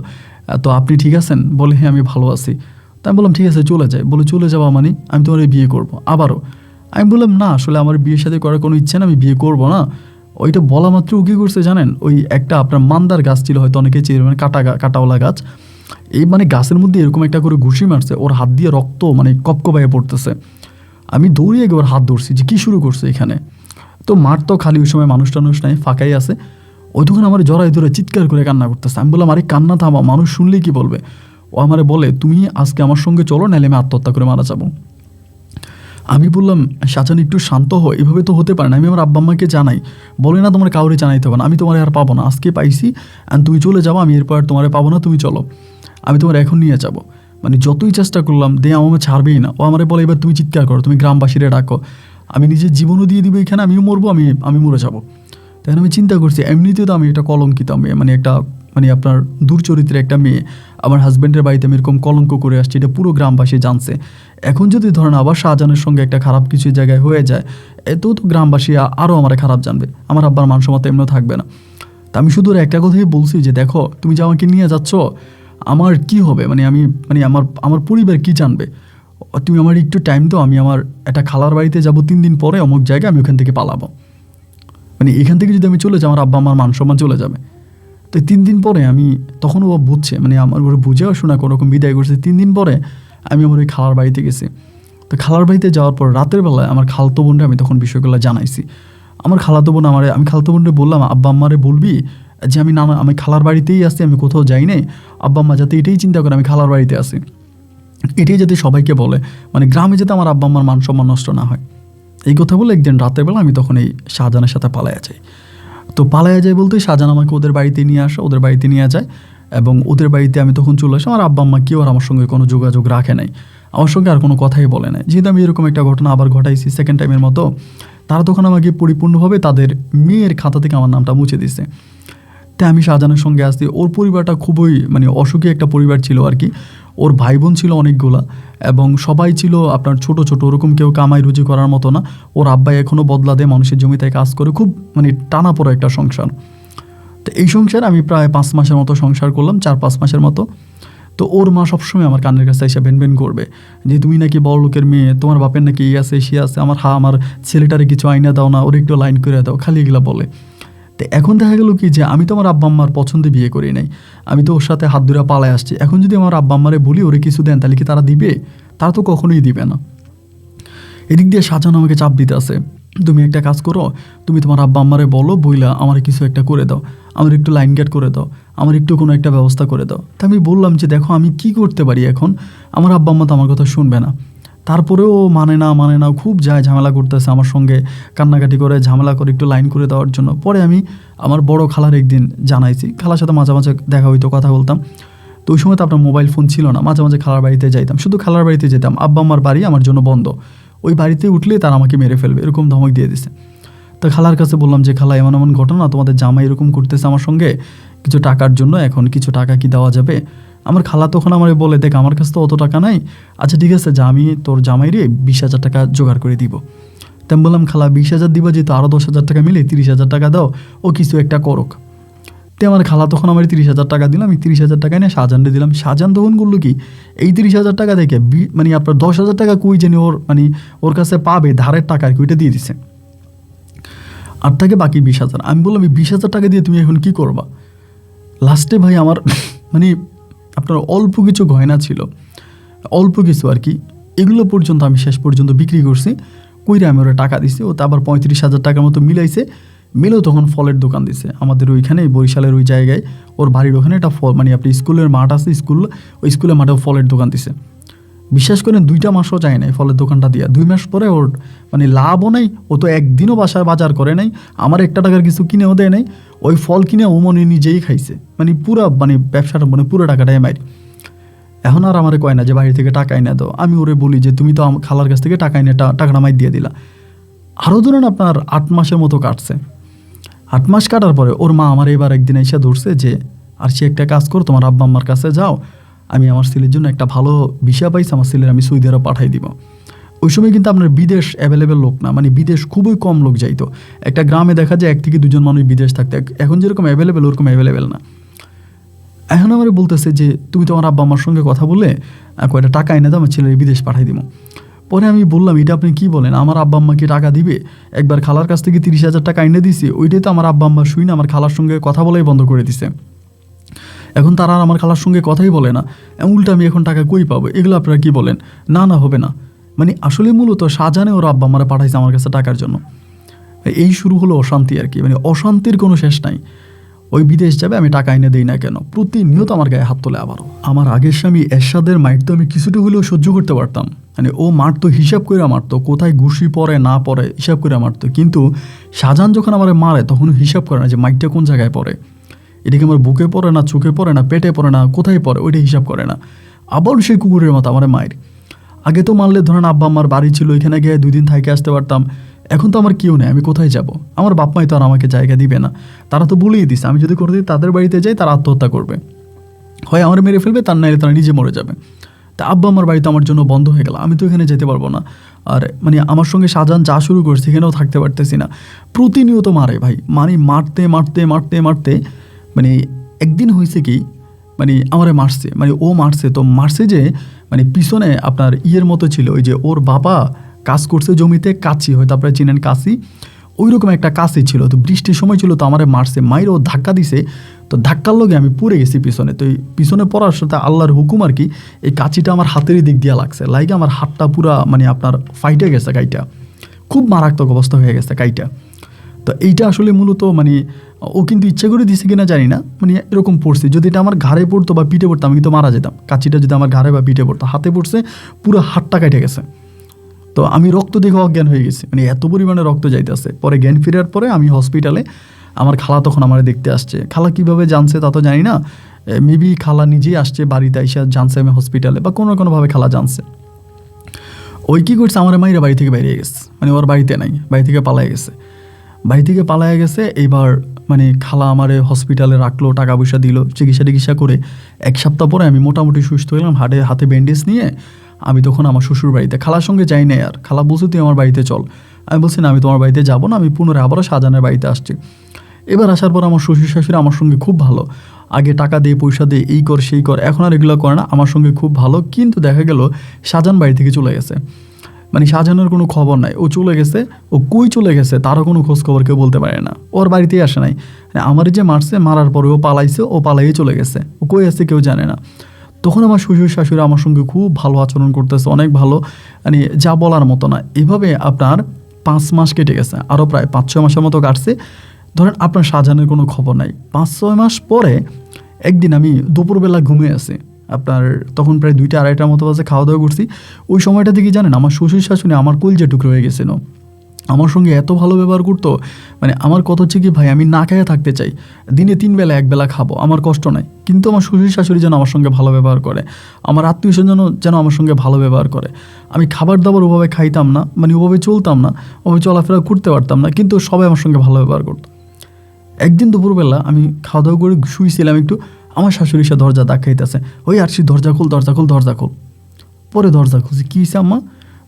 তো আপনি ঠিক আছেন? বলে হ্যাঁ আমি ভালো আছি। তাই আমি বললাম ঠিক আছে চলে যাই। বলে চলে যাওয়া মানে আমি তোমার বিয়ে করবো আবারও? আমি বললাম না, আসলে আমার বিয়ের সাথে করার কোনো ইচ্ছে না, আমি বিয়ে করবো না। ওইটা বলা মাত্র ও কী করছে জানেন, ওই একটা আপনার মান্দার গাছ ছিল, হয়তো অনেকে চেয়ে, মানে কাটাওয়ালা গাছ, এই মানে গাছের মধ্যে এরকম একটা করে ঘুষি মারছে, ওর হাত দিয়ে রক্ত মানে কপকপায়ে পড়তেছে। আমি দৌড়িয়ে গিয়ে ওর হাত ধরছি যে কী শুরু করছে এখানে। তো মাঠ তো খালি, ওই সময় মানুষ টানুষ নাই, ফাঁকাই আছে। ওই তখন আমার জড়াই ধরে চিৎকার করে কান্না করতেছে। আমি বললাম আরে কান্না থামা, মানুষ শুনলে কি বলবে। ও আমারে বলে তুমি আজকে আমার সঙ্গে চলো, নাহলে আমি আত্মহত্যা করে মারা যাবো। আমি বললাম শাহজাহান একটু শান্ত হয়, এভাবে তো হতে পারে না, আমি আমার আব্বা আম্মাকে জানাই। বলে না তোমার কাউরে জানাইতে হবে না, আমি তোমার আর পাবো না, আজকে পাইছি অ্যান্ড তুমি চলে যাবো, আমি এরপর তোমার পাবো না, তুমি চলো, আমি তোমার এখন নিয়ে যাবো। মানে যতই চেষ্টা করলাম আমার ছাড়বেই না। ও আমারে বলে এবার তুমি চিৎকার করো, তুমি গ্রামবাসীরা ডাকো, আমি নিজের জীবনও দিয়ে দিব এখানে, আমিও মরবো, আমি মরে যাবো। তখন আমি চিন্তা করছি এমনিতে তো আমি একটা কলঙ্কিত মেয়ে, মানে একটা মানে আপনার দুর্চরিত্রের একটা মেয়ে, আমার হাজব্যান্ডের বাড়িতে আমি এরকম কলঙ্ক করে আসছি, এটা পুরো গ্রামবাসী জানছে। এখন যদি ধরেন আবার শাহজাহানের সঙ্গে একটা খারাপ কিছু জায়গায় হয়ে যায়, এতেও তো গ্রামবাসী আরও আমার খারাপ জানবে, আমার আব্বার মান সম্মান এমনিও থাকবে না। তা আমি শুধু একটা কথাই বলছি যে দেখো তুমি যে আমাকে নিয়ে যাচ্ছ, আমার কি হবে, মানে আমি মানে আমার পরিবার কি জানবে, তুমি আমার একটু টাইম দাও, আমি আমার একটা খালার বাড়িতে যাব 3 দিন পরে অমুক জায়গায়, আমি ওখান থেকে পালাবো। মানে এখান থেকে যদি আমি চলে যাই আমার আব্বা আমার মান সম্মান চলে যাবে। তো 3 দিন পরে আমি, তখন ও বুঝছে, মানে আমার ওরা বুঝেও শোনা কোনোরকম বিদায় করছে। 3 দিন পরে আমি আমার ওই খালার বাড়িতে গেছি। তো খালার বাড়িতে যাওয়ার পর রাতের বেলায় আমার খালাতো বোনরে আমি তখন বিষয়গুলো জানাইছি। আমার খালাতো বোন আমি খালাতো বোনরে বললাম আব্বা আম্মারে বলবি যে আমি খালার বাড়িতেই আসছি, আমি কোথাও যাই নাই, আব্বা আম্মা যাতে এটাই চিন্তা করে আমি খালার বাড়িতে আসি, এটাই যাতে সবাইকে বলে, মানে গ্রামে যাতে আমার আব্বা আম্মার মান সম্মান নষ্ট না হয়। এই কথা বলে একদিন রাতের বেলা আমি তখন এই শাহজাহানের সাথে পালাইয়া যাই। তো পালাইয়া যায় বলতে শাহজাহান আমাকে ওদের বাড়িতে নিয়ে আসে, ওদের বাড়িতে নিয়ে যায়, এবং ওদের বাড়িতে আমি তখন চলে আসি। আমার আব্বা আম্মা কেউ আর আমার সঙ্গে কোনো যোগাযোগ রাখে নাই, আমার সঙ্গে আর কোনো কথাই বলে নাই। যেহেতু আমি এরকম একটা ঘটনা আবার ঘটাইছি সেকেন্ড টাইমের মতো, তারা তখন আমাকে পরিপূর্ণভাবে তাদের মেয়ের খাতা থেকে আমার নামটা মুছে দিছে। তাই আমি শাহজাহানের সঙ্গে আসছি। ওর পরিবারটা খুবই মানে অসুখী একটা পরিবার ছিল আর কি। ওর ভাই বোন ছিল অনেকগুলা, এবং সবাই ছিল আপনার ছোট ছোট, ওরকম কেউ কামাই রুজি করার মতো না। ওর আব্বাই এখনও বদলা দেয়, মানুষের জমিতে কাজ করে, খুব মানে টানা পড়া একটা সংসার। তো এই সংসার আমি প্রায় 5 মাসের মতো সংসার করলাম, 4-5 মাসের মতো। তো ওর মা সবসময় আমার কানের কাছে এসে ভ্যান করবে যে তুমি নাকি বড় লোকের মেয়ে, তোমার বাপের নাকি এই আছে সে আছে, আমার ছেলেটারে কিছু আইনা দাও না, ওর একটু লাইন করে দাও, খালি এগুলা বলে। তো এখন দেখা গেল কি যে আমি তো আমার আব্বা আম্মার পছন্দে বিয়ে করি নাই, আমি তো ওর সাথে হাত ধরে পালায় আসছি। এখন যদি আমার আব্বা আম্মারে বলি ওরে কিছু দেন, তাহলে কি তারা দিবে? তারা তো কখনোই দিবে না। এদিক দিয়ে শাহজাহান আমাকে চাপ দিতে আছে, তুমি একটা কাজ করো, তুমি তোমার আব্বা আম্মারে বলো বইলা আমার কিছু একটা করে দাও, আমার একটু লাইন গেট করে দাও, আমার একটু কোনো একটা ব্যবস্থা করে দাও। তা আমি বললাম যে দেখো আমি কি করতে পারি এখন, আমার আব্বা আম্মা তো আমার কথা শুনবে না। তারপরেও মানে না, খুব যায় ঝামেলা করতেছে আমার সঙ্গে, কান্নাকাটি করে ঝামেলা করে একটু লাইন করে দেওয়ার জন্য। পরে আমি আমার বড় খালার একদিন জানাইছি, খালার সাথে মাঝে মাঝে দেখা হইতো, কথা বলতাম। তো ওই সময় তো আপনার মোবাইল ফোন ছিল না, মাঝে মাঝে খালার বাড়িতে যাইতাম, শুধু খালার বাড়িতে যেতাম, আব্বা আম্মার বাড়ি আমার জন্য বন্ধ, ওই বাড়িতে উঠলে তারা আমাকে মেরে ফেলবে, এরকম ধমক দিয়ে দিছে। তো খালার কাছে বললাম যে খালা এমন এমন ঘটনা, তোমাদের জামাই এরকম করতেছে আমার সঙ্গে কিছু টাকার জন্য, এখন কিছু টাকা কি দেওয়া যাবে? আমার খালা তখন আমার বলে, দেখ আমার কাছে তো অত টাকা নাই, আচ্ছা ঠিক আছে যা আমি তোর জামাইরে 20,000 টাকা জোগাড় করে দিব। তো আমি বললাম খালা 20,000 দিবা, যেহেতু আরও 10,000 টাকা মিলে 30,000 টাকা দাও, ও কিছু একটা করুক। তো আমার খালা তখন আমার 30,000 টাকা দিলাম, আমি 30,000 টাকা নিয়ে শাহজাহানকে দিলাম। শাহজাহান তখন করলো কি, এই 30,000 টাকা থেকে মানে আপনার 10,000 টাকা কই জানি ওর মানে ওর কাছে পাবে ধারের টাকা আর কি, ওইটা দিয়ে দিছে, আর থাকে বাকি 20,000। আমি বললাম এই 20,000 টাকা দিয়ে তুমি এখন কি করবা? লাস্টে ভাই আমার মানে আপনার অল্প কিছু গয়না ছিল, অল্প কিছু আর কি, এগুলো পর্যন্ত আমি শেষ পর্যন্ত বিক্রি করছি, কইরা আমি ওরা টাকা দিছি। ও তো আবার 35,000 টাকার মতো মিলাইছে, মিলেও তখন ফলের দোকান দিছে আমাদের ওইখানে বরিশালের ওই জায়গায়, ওর বাড়ির ওখানে একটা ফল মানে আপনি স্কুলের মাঠ আছে, ওই স্কুলের মাঠেও ফলের দোকান দিছে। বিশ্বাস করেন 2টা মাসও যায় নাই ফলের দোকানটা দিয়া, 2 মাস পরে ওর মানে লাভও নাই, ও তো একদিনও বাসায় বাজার করে নাই, আমার 1 টাকার কিছু কিনেও দেয় নাই, ওই ফল কিনে ও মনে নিজেই খাইছে, মানে পুরা মানে ব্যবসাটা মানে পুরো টাকাটাই মারি। এখন আর আমারে কয় না যে বাড়ি থেকে টাকা এনে দাও, আমি ওরে বলি যে তুমি তো খালার কাছ থেকে টাকা এনে টাকাটা মাই দিয়ে দিলা। আরও ধরুন আপনার 8 মাসের মতো কাটছে। 8 মাস কাটার পরে ওর মা আমার এবার একদিন এসে ধরছে যে আর সে একটা কাজ করো, তোমার আব্বা আম্মার কাছে যাও, আমি আমার ছেলের জন্য একটা ভালো ভিসা পাইছি, আমার ছেলের আমি সৌদি আরব পাঠাই দিব। ওই সময় কিন্তু আপনার বিদেশ অ্যাভেলেবেল লোক না, মানে বিদেশ খুবই কম লোক যাইতো, একটা গ্রামে দেখা যায় 1 থেকে 2 জন মানুষ বিদেশ থাকতে, এখন যেরকম অ্যাভেলেবেল ওরকম অ্যাভেলেবেল না। এখন আমার বলতেছে যে তুমি তোমার আব্বা আমার সঙ্গে কথা বলে কয়টা টাকা এনে দাও, আমার ছেলের বিদেশ পাঠাই দিব। পরে আমি বললাম এটা আপনি কি বলেন, আমার আব্বা আম্মাকে টাকা দিবে? একবার খালার কাছ থেকে 30,000 টাকা এনে দিছি, ওইটাই তো আমার আব্বা আম্মা শুই না আমার খালার সঙ্গে কথা বলাই বন্ধ করে দিছে, এখন তারা আর আমার খালার সঙ্গে কথাই বলে না, উল্টা আমি এখন টাকা কই পাবো? এগুলো আপনারা কি বলেন? না হবে না। মানে আসলে মূলত শাহজাহানে ওর আব্বা আম্মারা পাঠাইছে আমার কাছে টাকার জন্য। এই শুরু হলো অশান্তি আর কি, মানে অশান্তির কোনো শেষ নাই। ওই বিদেশ যাবে, আমি টাকা এনে দিই না কেন, প্রতিনিয়ত আমার গায়ে হাত তোলে। আবারও আমার আগের স্বামী এরশাদের মাইট তো আমি কিছুটা হলেও সহ্য করতে পারতাম, মানে ও মারতো হিসাব করে মারতো, কোথায় ঘুষি পড়ে না পড়ে হিসাব করে মারতো। কিন্তু শাহজাহান যখন আমার মারে তখন হিসাব করে না যে মাইটটা কোন জায়গায় পড়ে, এটাকে আমার বুকে পড়ে না, চোখে পড়ে না, পেটে পড়ে না, কোথায় পড়ে ওইটা হিসাব করে না। আবার সেই কুকুরের মতো আমার মায়ের আগে তো মারলে ধরেন আব্বা আমার বাড়ি ছিল, ওইখানে গিয়ে 2 দিন থাইকে আসতে পারতাম, এখন তো আমার কেউ নেই, আমি কোথায় যাব? আমার বাপ মাই তো আর আমাকে জায়গা দিবে না, তারা তো বলেই দিছে আমি যদি কোনোদিন তাদের বাড়িতে যাই তারা আত্মহত্যা করবে, হয় আমার মেরে ফেলবে, তার নাইলে তারা নিজে মরে যাবে। তা আব্বা আমার বাড়িতে আমার জন্য বন্ধ হয়ে গেল, আমি তো এখানে যেতে পারবো না। আর মানে আমার সঙ্গে শাহজাহান যা শুরু করছে এখানেও থাকতে পারতেছি না, প্রতিনিয়ত মারে ভাই, মানে মারতে মারতে মারতে মারতে মানে একদিন হয়েছে কি মানে আমারে মারছে, মানে ও মারছে তো মারছে যে মানে পিছনে আপনার ইয়ের মতো ছিল, ওই যে ওর বাবা কাজ করছে জমিতে, কাছি হয়তো আপনারা চিনেন কাছি, ওই রকম একটা কাছি ছিল। তো বৃষ্টির সময় ছিল, তো আমারে মারছে, মাইর ও ধাক্কা দিছে, তো ধাক্কার লগে আমি পড়ে গেছি পিছনে। তো এই পিছনে পড়ার সাথে আল্লাহর হুকুম আর কি, এই কাছিটা আমার হাতের দিক দিয়ে লাগছে, লাগে আমার হাতটা পুরা মানে আপনার ফাইটে গেছে, কাইটা খুব মারাত্মক অবস্থা হয়ে গেছে কাইটা। তো এইটা আসলে মূলত মানে ও কিন্তু ইচ্ছা করে দিছে কিনা জানি না, মানে এরকম পড়ছে, যদি এটা আমার ঘাড়ে পড়তো বা পিঠে পড়তো আমি কিন্তু মারা যেতাম। কাছিটা যদি আমার ঘাড়ে বা পিঠে পড়তো, হাতে পড়ছে, পুরো হাতটা কাটে গেছে। তো আমি রক্ত দেখে অজ্ঞান হয়ে গেছি, মানে এত পরিমাণে রক্ত যাইতেছে। পরে জ্ঞান ফেরার পরে আমি হসপিটালে, আমার খালা তখন আমার দেখতে আসছে। খালা কিভাবে জানছে তা তো জানি না, মেবি খালা নিজেই আসছে বাড়িতে, এসে জানছে আমি হসপিটালে, বা কোনোভাবে খালা জানছে। ওই কী করছে, আমার মাইরা বাড়ি থেকে বেরিয়ে গেছে, মানে ওর বাড়িতে নাই, বাড়ি থেকে পালাই গেছে, বাড়ি থেকে পালায় গেছে। এইবার মানে খালা আমারে হসপিটালে রাখলো, টাকা পয়সা দিল, চিকিৎসা করে 1 সপ্তাহ পরে আমি মোটামুটি সুস্থ হলাম। হাতে ব্যান্ডেজ নিয়ে আমি তখন আমার শ্বশুর বাড়িতে, খালার সঙ্গে যাই না আর, খালা বলছে তুই আমার বাড়িতে চল, আমি বলছি না আমি তোমার বাড়িতে যাবো না, আমি পুনরায় আবারও শাহজাহানের বাড়িতে আসছি। এবার আসার পর আমার শ্বশুর শাশুড়ি আমার সঙ্গে খুব ভালো, আগে টাকা দিয়ে পয়সা দিয়ে এই কর সেই কর, এখন আর এগুলো করে না, আমার সঙ্গে খুব ভালো। কিন্তু দেখা গেল শাহজাহান বাড়ি থেকে চলে গেছে, মানে শাহজাহানের কোনো খবর নাই, ও চলে গেছে, ও কই চলে গেছে তারও কোনো খোঁজ খবর কেউ বলতে পারে না, ওর বাড়িতেই আসে নাই। মানে আমার যে মারছে, মারার পরে ও পালাইছে, ও পালাইয়ে চলে গেছে, ও কই আছে কেউ জানে না। তখন আমার শ্বশুর শাশুড়ি আমার সঙ্গে খুব ভালো আচরণ করতেছে, অনেক ভালো, মানে যা বলার মতো না। এভাবে আপনার 5 মাস কেটে গেছে, আরও প্রায় 5-6 মাসের মতো কাটছে। ধরেন আপনার শাহজাহানের কোনো খবর নাই। 5-6 মাস পরে একদিন আমি দুপুরবেলা ঘুমিয়ে আছি, আপনার তখন প্রায় 2টা-2:30টার মতো বাজে, খাওয়া দাওয়া করছি। ওই সময়টা থেকে জানেন আমার শ্বশুর শাশুড়ি আমার কলজা টুকরো হয়ে গেছিল, আমার সঙ্গে এত ভালো ব্যবহার করতো। মানে আমার কথা হচ্ছে কি ভাই, আমি না খেয়ে থাকতে চাই, দিনে 3 বেলা 1 বেলা খাবো, আমার কষ্ট নাই, কিন্তু আমার শ্বশুর শাশুড়ি যেন আমার সঙ্গে ভালো ব্যবহার করে, আমার আত্মীয় স্বজন যেন আমার সঙ্গে ভালো ব্যবহার করে। আমি খাবার দাবার ওভাবে খাইতাম না, মানে ওভাবে চলতাম না, ওভাবে চলাফেরা করতে পারতাম না, কিন্তু সবাই আমার সঙ্গে ভালো ব্যবহার করতো। একদিন দুপুরবেলা আমি খাওয়া দাওয়া করে শুয়েছিলাম একটু, আমার শাশুড়ি সে দরজা ধাক্কাইতেছে, ওই আসছি, দরজা খোল, দরজা খোল, দরজা খোল। পরে দরজা খুলছি, কী হয়েছে আম্মা?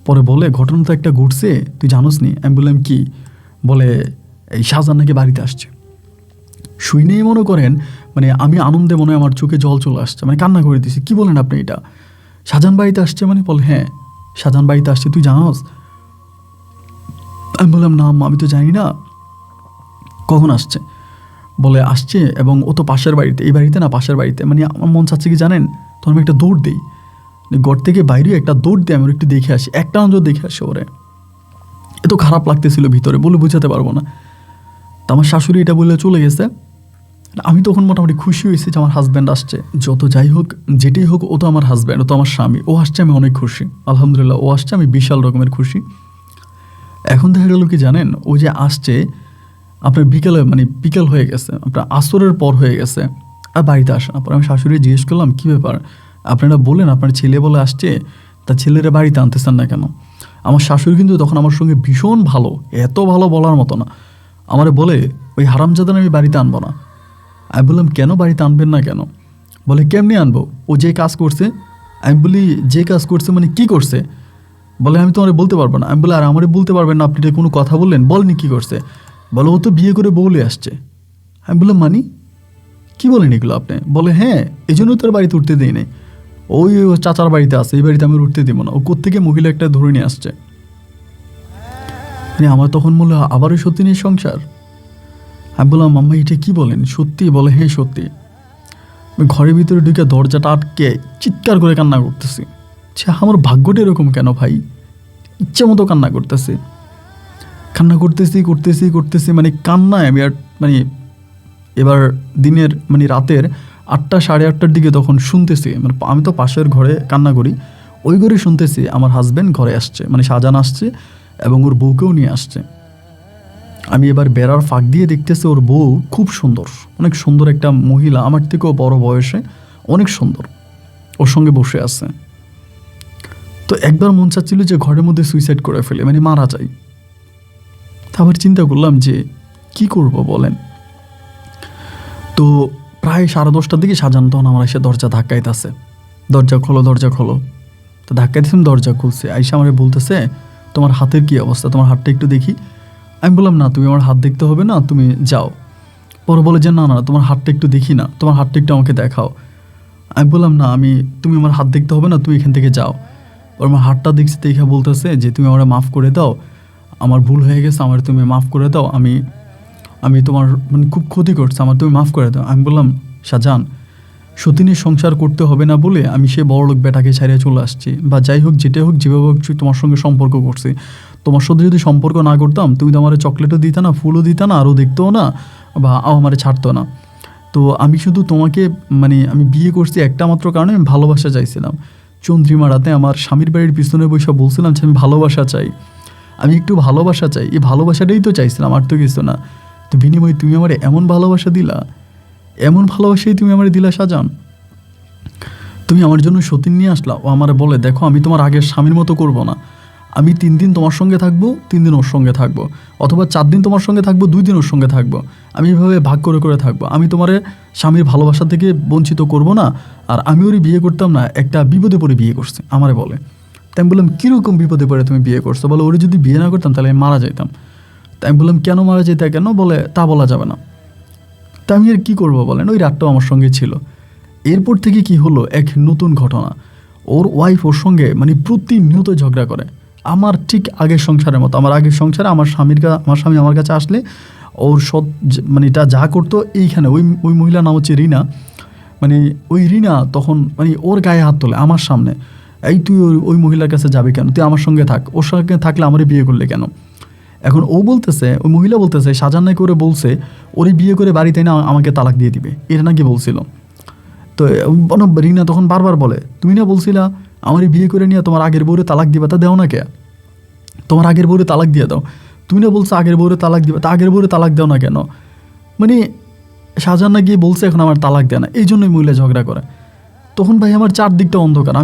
পরে বলে ঘটনা তো একটা ঘটছে, তুই জানোস নি? আমি বললাম কি? বলে এই শাহজাহান নাকি বাড়িতে আসছে। শুনেই মনে করেন মানে আমি আনন্দে মনে হয় আমার চোখে জল চলে আসছে, মানে কান্না করে দিছি। কি বলেন আপনি এটা? শাহজাহান বাড়িতে আসছে মানে? বলে হ্যাঁ শাহজাহান বাড়িতে আসছে, তুই জানোস? আমি বললাম না আম্মা, আমি তো জানি না। কখন আসছে? বলে আসছে, এবং ও তো পাশের বাড়িতে, এই বাড়িতে না পাশের বাড়িতে। মানে আমার মন চাচ্ছে কি জানেন, তখন আমি একটা দৌড় দিই, ঘর থেকে বাইরে একটা দৌড় দিয়ে আমি একটু দেখে আসি, একটা নজর দেখে আসি ওরে। এত খারাপ লাগতেছিল ভিতরে, বলে বোঝাতে পারবো না। তো আমার শাশুড়ি এটা বলে চলে গেছে। আমি তখন মোটামুটি খুশি হয়েছি যে আমার হাজব্যান্ড আসছে। যত যাই হোক, যেটাই হোক, ও তো আমার হাজব্যান্ড, ও তো আমার স্বামী, ও আসছে, আমি অনেক খুশি, আলহামদুলিল্লাহ। ও আসছে, আমি বিশাল রকমের খুশি। এখন দেখা গেল কি জানেন, ও যে আসছে আপনার বিকেলে, মানে বিকেল হয়ে গেছে, আপনার আসরের পর হয়ে গেছে, আর বাড়িতে আসে না। পরে আমি শাশুড়ি জিজ্ঞেস করলাম কী ব্যাপার, আপনারা বলেন আপনার ছেলে বলে আসছে, তা ছেলেরা বাড়িতে আনতেছেন না কেন? আমার শাশুড়ি কিন্তু তখন আমার সঙ্গে ভীষণ ভালো, এত ভালো বলার মতো না। আমারে বলে ওই হারামজাদান আমি বাড়িতে আনবো না। আমি বললাম কেন বাড়িতে আনবেন না কেন? বলে কেমনি আনবো, ও যে কাজ করছে। আমি বলি যে কাজ করছে মানে কী করছে? বলে আমি তো আমারে বলতে পারবো না। আমি বলে আর আমারে বলতে পারবেন না? আপনি এটা কোনো কথা বললেন, বলেনি কী করছে? বলে ও তো বিয়ে করে বউলে আসছে। আমি বললাম মানি কী বলেন এগুলো আপনি? বলে হ্যাঁ, এই জন্য তোর বাড়িতে উঠতে দিই নাই, ওই চাচার বাড়িতে আছে, এই বাড়িতে আমি উঠতে দিব না। ও কোত্থেকে মহিলা একটা ধরে নিয়ে আসছে। মানে আমার তখন বললো আবারও সত্যি নেই সংসার? আমি বললাম মাম্মা এটা কি বলেন, সত্যি? বলে হ্যাঁ সত্যি। আমি ঘরের ভিতরে ঢুকে দরজাটা আটকে চিৎকার করে কান্না করতেছি, আচ্ছা আমার ভাগ্যটা এরকম কেন ভাই? ইচ্ছে মতো কান্না করতেছি, কান্না করতেছি করতেছি করতেছি, মানে কান্নায় আমি আর মানে এবার দিনের মানে রাতের 8টা 8:30টার দিকে তখন শুনতেছি, মানে আমি তো পাশের ঘরে কান্না করি, ওই ঘরে শুনতেছি আমার হাজব্যান্ড ঘরে আসছে, মানে শাহজাহান আসছে এবং ওর বউকেও নিয়ে আসছে। আমি এবার বেড়ার ফাঁক দিয়ে দেখতেছি ওর বউ খুব সুন্দর, অনেক সুন্দর একটা মহিলা, আমার থেকেও বড় বয়সে, অনেক সুন্দর, ওর সঙ্গে বসে আছে। তো একবার মন চাচ্ছিল যে ঘরের মধ্যে সুইসাইড করে ফেলে, মানে মারা যায়। তারপর চিন্তা করলাম যে কি করব বলেন। তো প্রায় 10:30টার দিকে শাহজাহান তখন আমার এসে দরজা ধাক্কাইতেছে, দরজা খোলো, দরজা খোলো। তো ধাক্কাইতেছিলাম, দরজা খুলছে, আইসা আমার বলতেছে তোমার হাতের কি অবস্থা, তোমার হাতটা একটু দেখি। আমি বললাম না তুমি আমার হাত দেখতে হবে না, তুমি যাও। পরে বলে যে না না তোমার হাতটা একটু দেখি না, তোমার হাতটা একটু আমাকে দেখাও। আমি বললাম না তুমি আমার হাত দেখতে হবে না, তুমি এখান থেকে যাও। ওর আমার হাতটা দেখছি, দেখে বলতেছে যে তুমি আমার মাফ করে দাও, আমার ভুল হয়ে গেছে, আমার তুমি মাফ করে দাও, আমি তোমার মানে খুব ক্ষতি করছে, আমার তুমি মাফ করে দাও। আমি বললাম শাহজাহান সতীনের সংসার করতে হবে না বলে আমি সে বড়লোক বেটাকে ছাড়িয়ে চলে আসছি, বা যাই হোক যেটাই হোক, যেভাবে হোক তোমার সঙ্গে সম্পর্ক করছি। তোমার সাথে যদি সম্পর্ক না করতাম, তুমি তো আমার চকলেটও দিতে না, ফুলও দিতে না, আরও দেখতেও না, বা আমারে ছাড়তো না। তো আমি শুধু তোমাকে মানে আমি বিয়ে করছি একটা মাত্র কারণে, আমি ভালোবাসা চাইছিলাম। চন্দ্রিমা রাতে আমার স্বামীর বাড়ির পিছনে বসে বলছিলাম যে আমি ভালোবাসা চাই, আমি একটু ভালোবাসা চাই, এই ভালোবাসাটাই তো চাইছিলাম, আর তো কিছু না। তো বিনিময়ে তুমি আমার এমন ভালোবাসা দিলা, এমন ভালোবাসাই তুমি আমার দিলা শাহজাহান। তুমি আমার জন্য সতীন নিয়ে আসলা। ও আমার বলে দেখো আমি তোমার আগের স্বামীর মতো করব না, আমি 3 দিন তোমার সঙ্গে থাকবো, 3 দিন ওর সঙ্গে থাকবো, অথবা 4 দিন তোমার সঙ্গে থাকবো, 2 দিন ওর সঙ্গে থাকবো, আমি এভাবে ভাগ করে করে থাকবো। আমি তোমার স্বামীর ভালোবাসা থেকে বঞ্চিত করব না। আর আমি ওরই বিয়ে করতাম না, একটা বিপদে পড়ে বিয়ে করছে আমারে বলে। তাই আমি বললাম কীরকম বিপদে পড়ে তুমি বিয়ে করছো? বলে ওরে যদি বিয়ে না করতাম তাহলে আমি মারা যেতাম। তাই আমি বললাম কেন মারা যেতে, কেন? বলে তা বলা যাবে না। তা আমি আর কী করবো বলেন, ওই রাতটাও আমার সঙ্গে ছিল। এরপর থেকে কি হলো, এক নতুন ঘটনা। ওর ওয়াইফ ওর সঙ্গে মানে প্রতিনিয়ত ঝগড়া করে, আমার ঠিক আগের সংসারের মতো। আমার আগের সংসারে আমার স্বামী আমার কাছে আসলে ওর মানে এটা যা করতো, এইখানে ওই মহিলার নাম হচ্ছে রিনা। মানে ওই রিনা তখন মানে ওর গায়ে হাত তোলে আমার সামনে, এই তুই ওই মহিলার কাছে যাবে কেন, তুই আমার সঙ্গে থাক, ওর সঙ্গে থাকলে আমারই বিয়ে করলে কেন। এখন ও বলতেছে, ওই মহিলা বলতেছে শাহজাহান নাকি করে বলছে ওরই বিয়ে করে বাড়িতে না আমাকে তালাক দিয়ে দিবে, এটা নাকি বলছিল। তো রিনা তখন বারবার বলে, তুমি না বলছিলা আমারই বিয়ে করে নিয়ে তোমার আগের বউরে তালাক দিবা, তা দেও না কে, তোমার আগের বউরে তালাক দিয়ে দাও। তুমি না বলছো আগের বউরে তালাক দিবা, তা আগের বউরে তালাক দাও না কেন। মানে শাহজাহান না গিয়ে বলছে এখন আমার তালাক দেয় না, এই জন্যই মহিলা ঝগড়া করে। তখন ভাই আমার চারদিকটা অন্ধকার,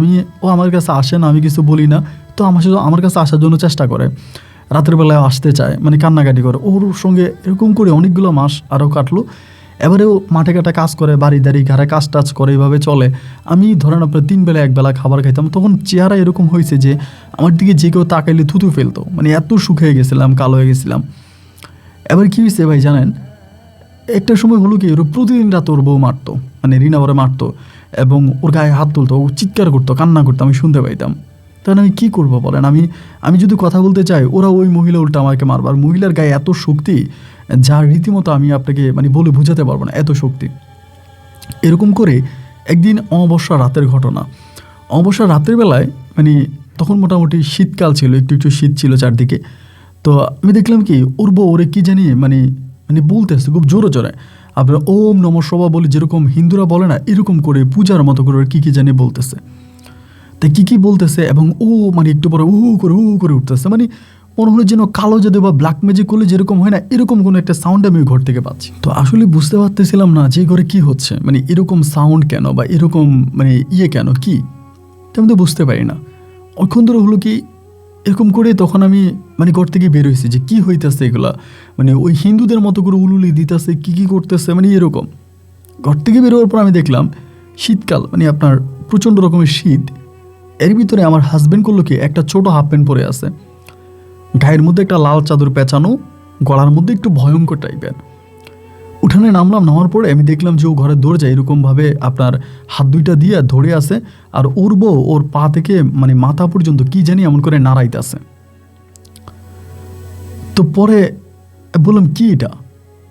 ও আমার কাছে আসে না, আমি কিছু বলি না, তো আমার কাছে আসার জন্য চেষ্টা করে, রাতের বেলায় আসতে চায়, মানে কান্নাকাটি করে। ওর সঙ্গে এরকম করে অনেকগুলো মাস আরও কাটলো। এবারেও মাঠে ঘাটে কাজ করে, বাড়ি দাঁড়িয়ে ঘরে কাজ টাজ করে, এইভাবে চলে। আমি ধরেন আপনার 3 বেলা 1 বেলা খাবার খাইতাম, তখন চেহারা এরকম হয়েছে যে আমার দিকে যে কেউ তাকাইলে থুতু ফেলতো, মানে এত শুকিয়ে গেছিলাম, কালো হয়ে গেছিলাম। এবার কী হয়েছে ভাই জানেন, একটা সময় হলো কি, ওর প্রতিদিন রাত ওর বউ মারতো, মানে রিনা ওরে মারতো এবং ওর গায়ে হাত তুলতো, ও চিৎকার করতো, কান্না করতো, আমি শুনতে পাইতাম। তখন আমি কী করবো বলেন, আমি যদি কথা বলতে চাই, ওরা ওই মহিলা উল্টা আমাকে মারবে। আর মহিলার গায়ে এত শক্তি, যার রীতিমতো আমি আপনাকে মানে বলে বোঝাতে পারবো না, এত শক্তি। এরকম করে একদিন অমাবস্যা রাতের ঘটনা। অমাবস্যা রাতের বেলায় মানে তখন মোটামুটি শীতকাল ছিল, একটু একটু শীত ছিল চারদিকে। তো আমি দেখলাম কি, ওর বউ ওরে কী জানি মানে মানে বলতেছে খুব জোরে জোরে, আপনার ওম নম শিবায় বলে যেরকম হিন্দুরা বলে না, এরকম করে পূজার মতো করে কী কী জানি বলতেছে। তাই কী বলতেছে এবং ও মানে একটু পরে উ করে উঠতেছে, মানে মনে হলো যেন কালো জাদু বা ব্ল্যাক ম্যাজিক করলে যেরকম হয় না, এরকম কোনো একটা সাউন্ড আমি ঘর থেকে পাচ্ছি। তো আসলে বুঝতে পারতেছিলাম না যে ঘরে কী হচ্ছে, মানে এরকম সাউন্ড কেন বা এরকম মানে কেন কি, আমি তো বুঝতে পারি না। অনেকক্ষণ ধরে হলো কি এরকম করে, তখন আমি মানে ঘর থেকে বের হয়েছি যে কী হইতেছে এগুলা, মানে ওই হিন্দুদের মতো করে উলুলি দিতেছে, কী করতেছে, মানে এরকম। ঘর থেকে বের হওয়ার পর আমি দেখলাম শীতকাল, মানে আপনার প্রচণ্ড রকমের শীত। এর ভিতরে আমার হাজব্যান্ড করলো কি, একটা ছোট হাফ প্যান্ট পরে আছে, গায়ের মধ্যে একটা লাল চাদর পেঁচানো, গলার মধ্যে একটু ভয়ঙ্কর টাইপের। উঠানে নামার পরে আমি দেখলাম যে ও ঘরে দরজা এরকমভাবে আপনার হাত দুইটা দিয়ে ধরে আছে, আর ওর বউ ওর পা থেকে মানে মাথা পর্যন্ত কি জানি এমন করে নাড়াইতেছে। তো পরে বললাম কি এটা,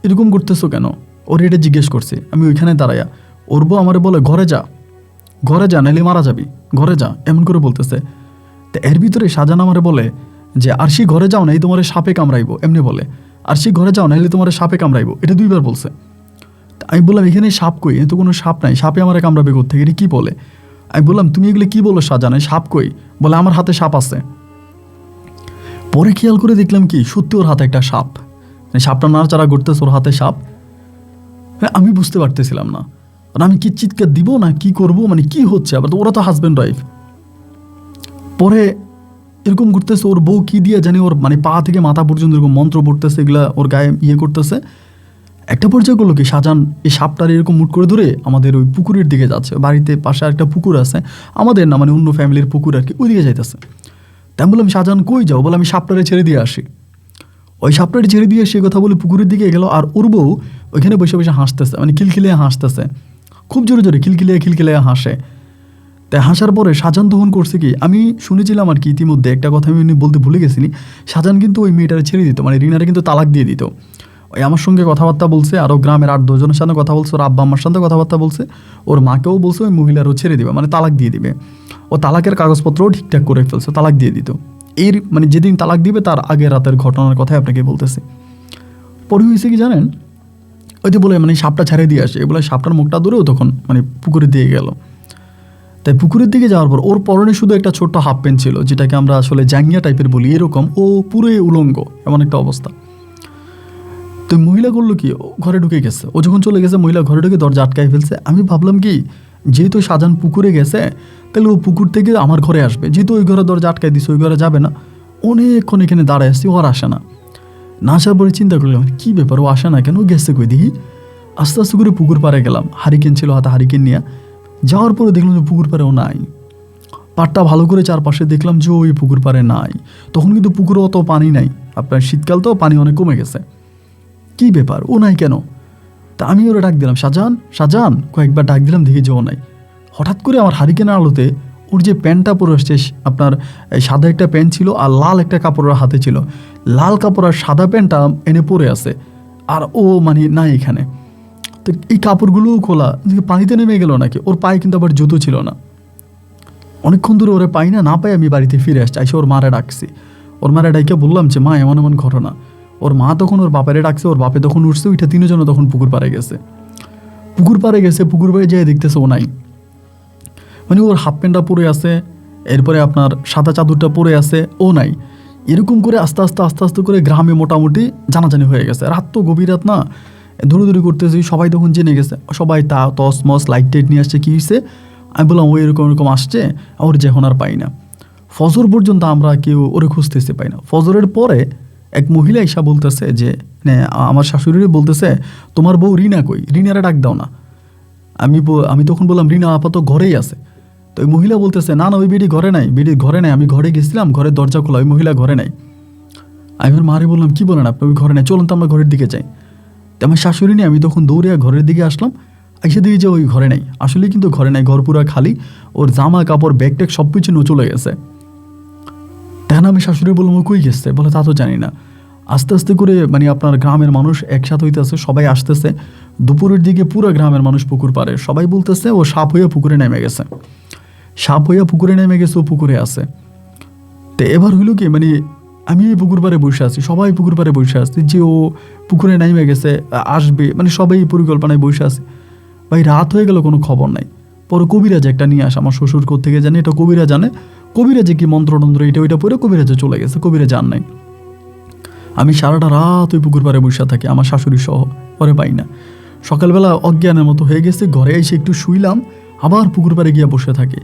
এরকম করতেছো কেন, ওর এটা জিজ্ঞেস করছে। আমি ওইখানে দাঁড়াইয়া, ওর বউ আমার বলে ঘরে যা নাহলে মারা যাবি, ঘরে যা, এমন করে বলতেছে। তো এর ভিতরে শাহজাহান আমারে বলে যে আরশি ঘরে যাও না, এই তোমার সাপে কামড়াইবো, এমনি বলে, আরশি ঘরে যাও নাহলে তোমার সাপে কামড়াইবো, এটা 2 বার বলছে। আমি বললাম এখানে সাপ কই, এ তো কোনো সাপ নাই, সাপে আমার কামড়াবে কোত্থেকে, এটা কী বলে। আমি বললাম তুমি এগুলো কী বলো শাহজাহান, সাপ কই, বলে আমার হাতে সাপ আছে। পরে খেয়াল করে দেখলাম কি সত্যি ওর হাতে একটা সাপ, মানে সাপটা নাড়াচাড়া করতেছে, ওর হাতে সাপ। আমি বুঝতে পারতেছিলাম না, আর আমি কি চিৎকার দিব না কি করব, মানে কি হচ্ছে। আবার তো ওরা তো হাজব্যান্ড ওয়াইফ। পরে এরকম করতেছে, ওর বউ কি দিয়ে জানি ওর মানে পা থেকে মাথা পর্যন্ত এরকম মন্ত্র পড়তেছে, এগুলা ওর গায়ে করতেছে। একটা পর্যায়ে করলো কি, শাহজাহান এই সাপটার এরকম মুট করে ধরে আমাদের ওই পুকুরের দিকে যাচ্ছে, বাড়িতে পাশে একটা পুকুর আছে, আমাদের না মানে অন্য ফ্যামিলির পুকুর আর কি, ওই দিকে যাইতেছে। তাই বললাম শাহজাহান কই যাও, বলে আমি সাপটারে ছেড়ে দিয়ে আসি। ওই সাপটারে ছেড়ে দিয়ে সে কথা বলে পুকুরের দিকে গেল, আর ওর বউ ওইখানে বসে বসে হাসতেছে, মানে খিলখিলিয়ে হাসতেছে, খুব জোরে জোরে খিলখিলিয়ে হাসে। তাই হাসার পরে শাহজাহান তখন করছে কি, আমি শুনেছিলাম আর কি ইতিমধ্যে একটা কথা আমি বলতে ভুলে গেছিনি, শাহজাহান কিন্তু ওই মেয়েটারে ছেড়ে দিত, মানে রিনারে কিন্তু তালাক দিয়ে দিত। ওই আমার সঙ্গে কথাবার্তা বলছে, আরও গ্রামের 8-10 জনের সাথে কথা বলছে, ওর আব্বা আম্মার সাথে কথাবার্তা বলছে, ওর মাকেও বলছে ওই মহিলারও ছেড়ে দিবে, মানে তালাক দিয়ে দিবে। ও তালাকের কাগজপত্রও ঠিকঠাক করে ফেলছে, তালাক দিয়ে দিত। এর মানে যেদিন তালাক দিবে তার আগে রাতের ঘটনার কথাই আপনাকে বলতেছে। পরে হয়েছে কি জানেন, ওই যে বলে মানে সাপটা ছেড়ে দিয়ে আসে, বলে সাপটার মুখটা ধরেও তখন মানে পুকুরে দিয়ে গেল। তাই পুকুরের দিকে যাওয়ার পর ওর পরনে শুধু একটা ছোট্ট হাফ প্যান্ট ছিল, যেটাকে আমরা আসলে জাঙ্গিয়া টাইপের বলি, এরকম, ও পুরোই উলঙ্গ, এমন একটা অবস্থা। তো মহিলা করলো কি, ঘরে ঢুকে গেছে। ও যখন চলে গেছে, মহিলা ঘরে ঢুকে দরজা আটকাই ফেলছে। আমি ভাবলাম কি, যেহেতু শাহজাহান পুকুরে গেছে, তাহলে ও পুকুর থেকে আমার ঘরে আসবে, যেহেতু ওই ঘরে দরজা আটকাই দিছে, ওই ঘরে যাবে না। অনেকক্ষণ এখানে দাঁড়ায় আসছি, ও আর আসে না। না আসার পরে চিন্তা করলাম কী ব্যাপার, ও আসে না কেন, ও গেছে কই দেখি। আস্তে আস্তে করে পুকুর পাড়ে গেলাম, হারিকেন ছিল হাতে, হারিকেন নিয়ে যাওয়ার পরে দেখলাম যে পুকুর পাড়েও নাই। পাড়টা ভালো করে চারপাশে দেখলাম যে ওই পুকুর পাড়ে নাই। তখন কিন্তু পুকুরে অত পানি নাই, আপনার শীতকাল তো পানি অনেক কমে গেছে। কি ব্যাপার, ও নাই কেন। তা আমি ওরা ডাক দিলাম, শাহজাহান শাহজাহান, কয়েকবার ডাক দিলাম, দেখি যে ও নাই। হঠাৎ করে আমার হারিকেনের আলোতে ওর যে প্যান্টটা পরে আসছে, আপনার সাদা একটা প্যান্ট ছিল আর লাল একটা কাপড়ের হাতে ছিল, লাল কাপড় আর সাদা প্যান্টটা এনে পরে আছে, আর ও মানে নাই এখানে। তো এই কাপড়গুলোও খোলা, পানিতে নেমে গেল নাকি? ওর পায়ে কিন্তু আবার জুতো ছিল না। অনেকক্ষণ ধরে ওরে পাই না পাই আমি বাড়িতে ফিরে আসছি, এসে ওর মারে ডাকছি। ওর মারে ডাইকে বললাম যে মা এমন এমন ঘটনা। ওর মা তখন ওর বাপেরে ডাকছে, ওর বাপে তখন উঠছে, ওইটা তিনজনে তখন পুকুর পাড়ে গেছে। পুকুর পাড়ে যেয়ে দেখতেছে ও নাই। মানে ওর হাফ প্যান্টটা পরে আছে, এরপরে আপনার সাদা চাদরটা পরে আছে, ও নাই। এরকম করে আস্তে আস্তে করে গ্রামে মোটামুটি জানাজানি হয়ে গেছে। রাত তো গভীর রাত না, দৌড়ি করতেছি, সবাই তখন জেনে গেছে, সবাই টস মস লাইট টাইট নিয়ে আসছে। কী হয়েছে? আমি বললাম ও এরকম আসছে, ওর যখন আর পাই না। ফজর পর্যন্ত আমরা কেউ ওরে খুঁজতেছে পাই না। ফজরের পরে এক মহিলা এসা বলতেছে যে আমার শাশুড়ি বলতেছে, তোমার বউ রিনা কই, রিনারে ডাক দাও না। আমি তখন বললাম রিনা আপাতত ঘরেই আছে। তো ওই মহিলা বলতেছে, না ওই বেডি ঘরে নাই, আমি ঘরে গেছিলাম, ঘরের দরজা খোলা, ওই মহিলা ঘরে নাই। আমি আমার মারে বললাম, কি বলেন আপনি, ওই ঘরে নাই, চলুন তো আমরা ঘরের দিকে যাই। তো আমার শাশুড়ি নিয়ে আমি তখন দৌড়ে ঘরের দিকে আসলাম, এসে দেখি যে ওই ঘরে নাই। আসলে কিন্তু ঘরে নাই, ঘর পুরা খালি, ওর জামা কাপড় ব্যাগ ট্যাগ সব কিছু নিয়ে চলে গেছে। তখন আমি শাশুড়ি বললাম ও কই গেছে, বলে তা তো জানি না। আস্তে আস্তে করে মানে আপনার গ্রামের মানুষ একসাথে হইতেছে, সবাই আসতেছে। দুপুরের দিকে পুরো গ্রামের মানুষ পুকুর পাড়ে, সবাই বলতেছে ও সাপ হইয়া পুকুরে নেমে গেছে, ও পুকুরে আছে। তো এবার হইল কি, মানে আমি এই পুকুর পাড়ে বসে আছি, সবাই পুকুর পাড়ে বসে আছি যে ও পুকুরে নেমে গেছে, আসবে, মানে সবাই পরিকল্পনায় বসে আছে। ভাই রাত হয়ে গেল, কোনো খবর নাই। পরে কবিরাজ একটা নিয়ে আসে, আমার শ্বশুর কোত্থেকে জানে, এটা কবিরা জানে, কবিরাজে কি মন্ত্রতন্ত্র এটা ওইটা পরে কবিরাজে চলে গেছে, কবিরাজ আর নাই। আমি সারাটা রাত ওই পুকুর পাড়ে বসে থাকি, আমার শাশুড়ি সহ, পরে পাই না। সকালবেলা অজ্ঞানের মতো হয়ে গেছে, ঘরে এসে একটু শুইলাম, আবার পুকুর পাড়ে গিয়ে বসে থাকে।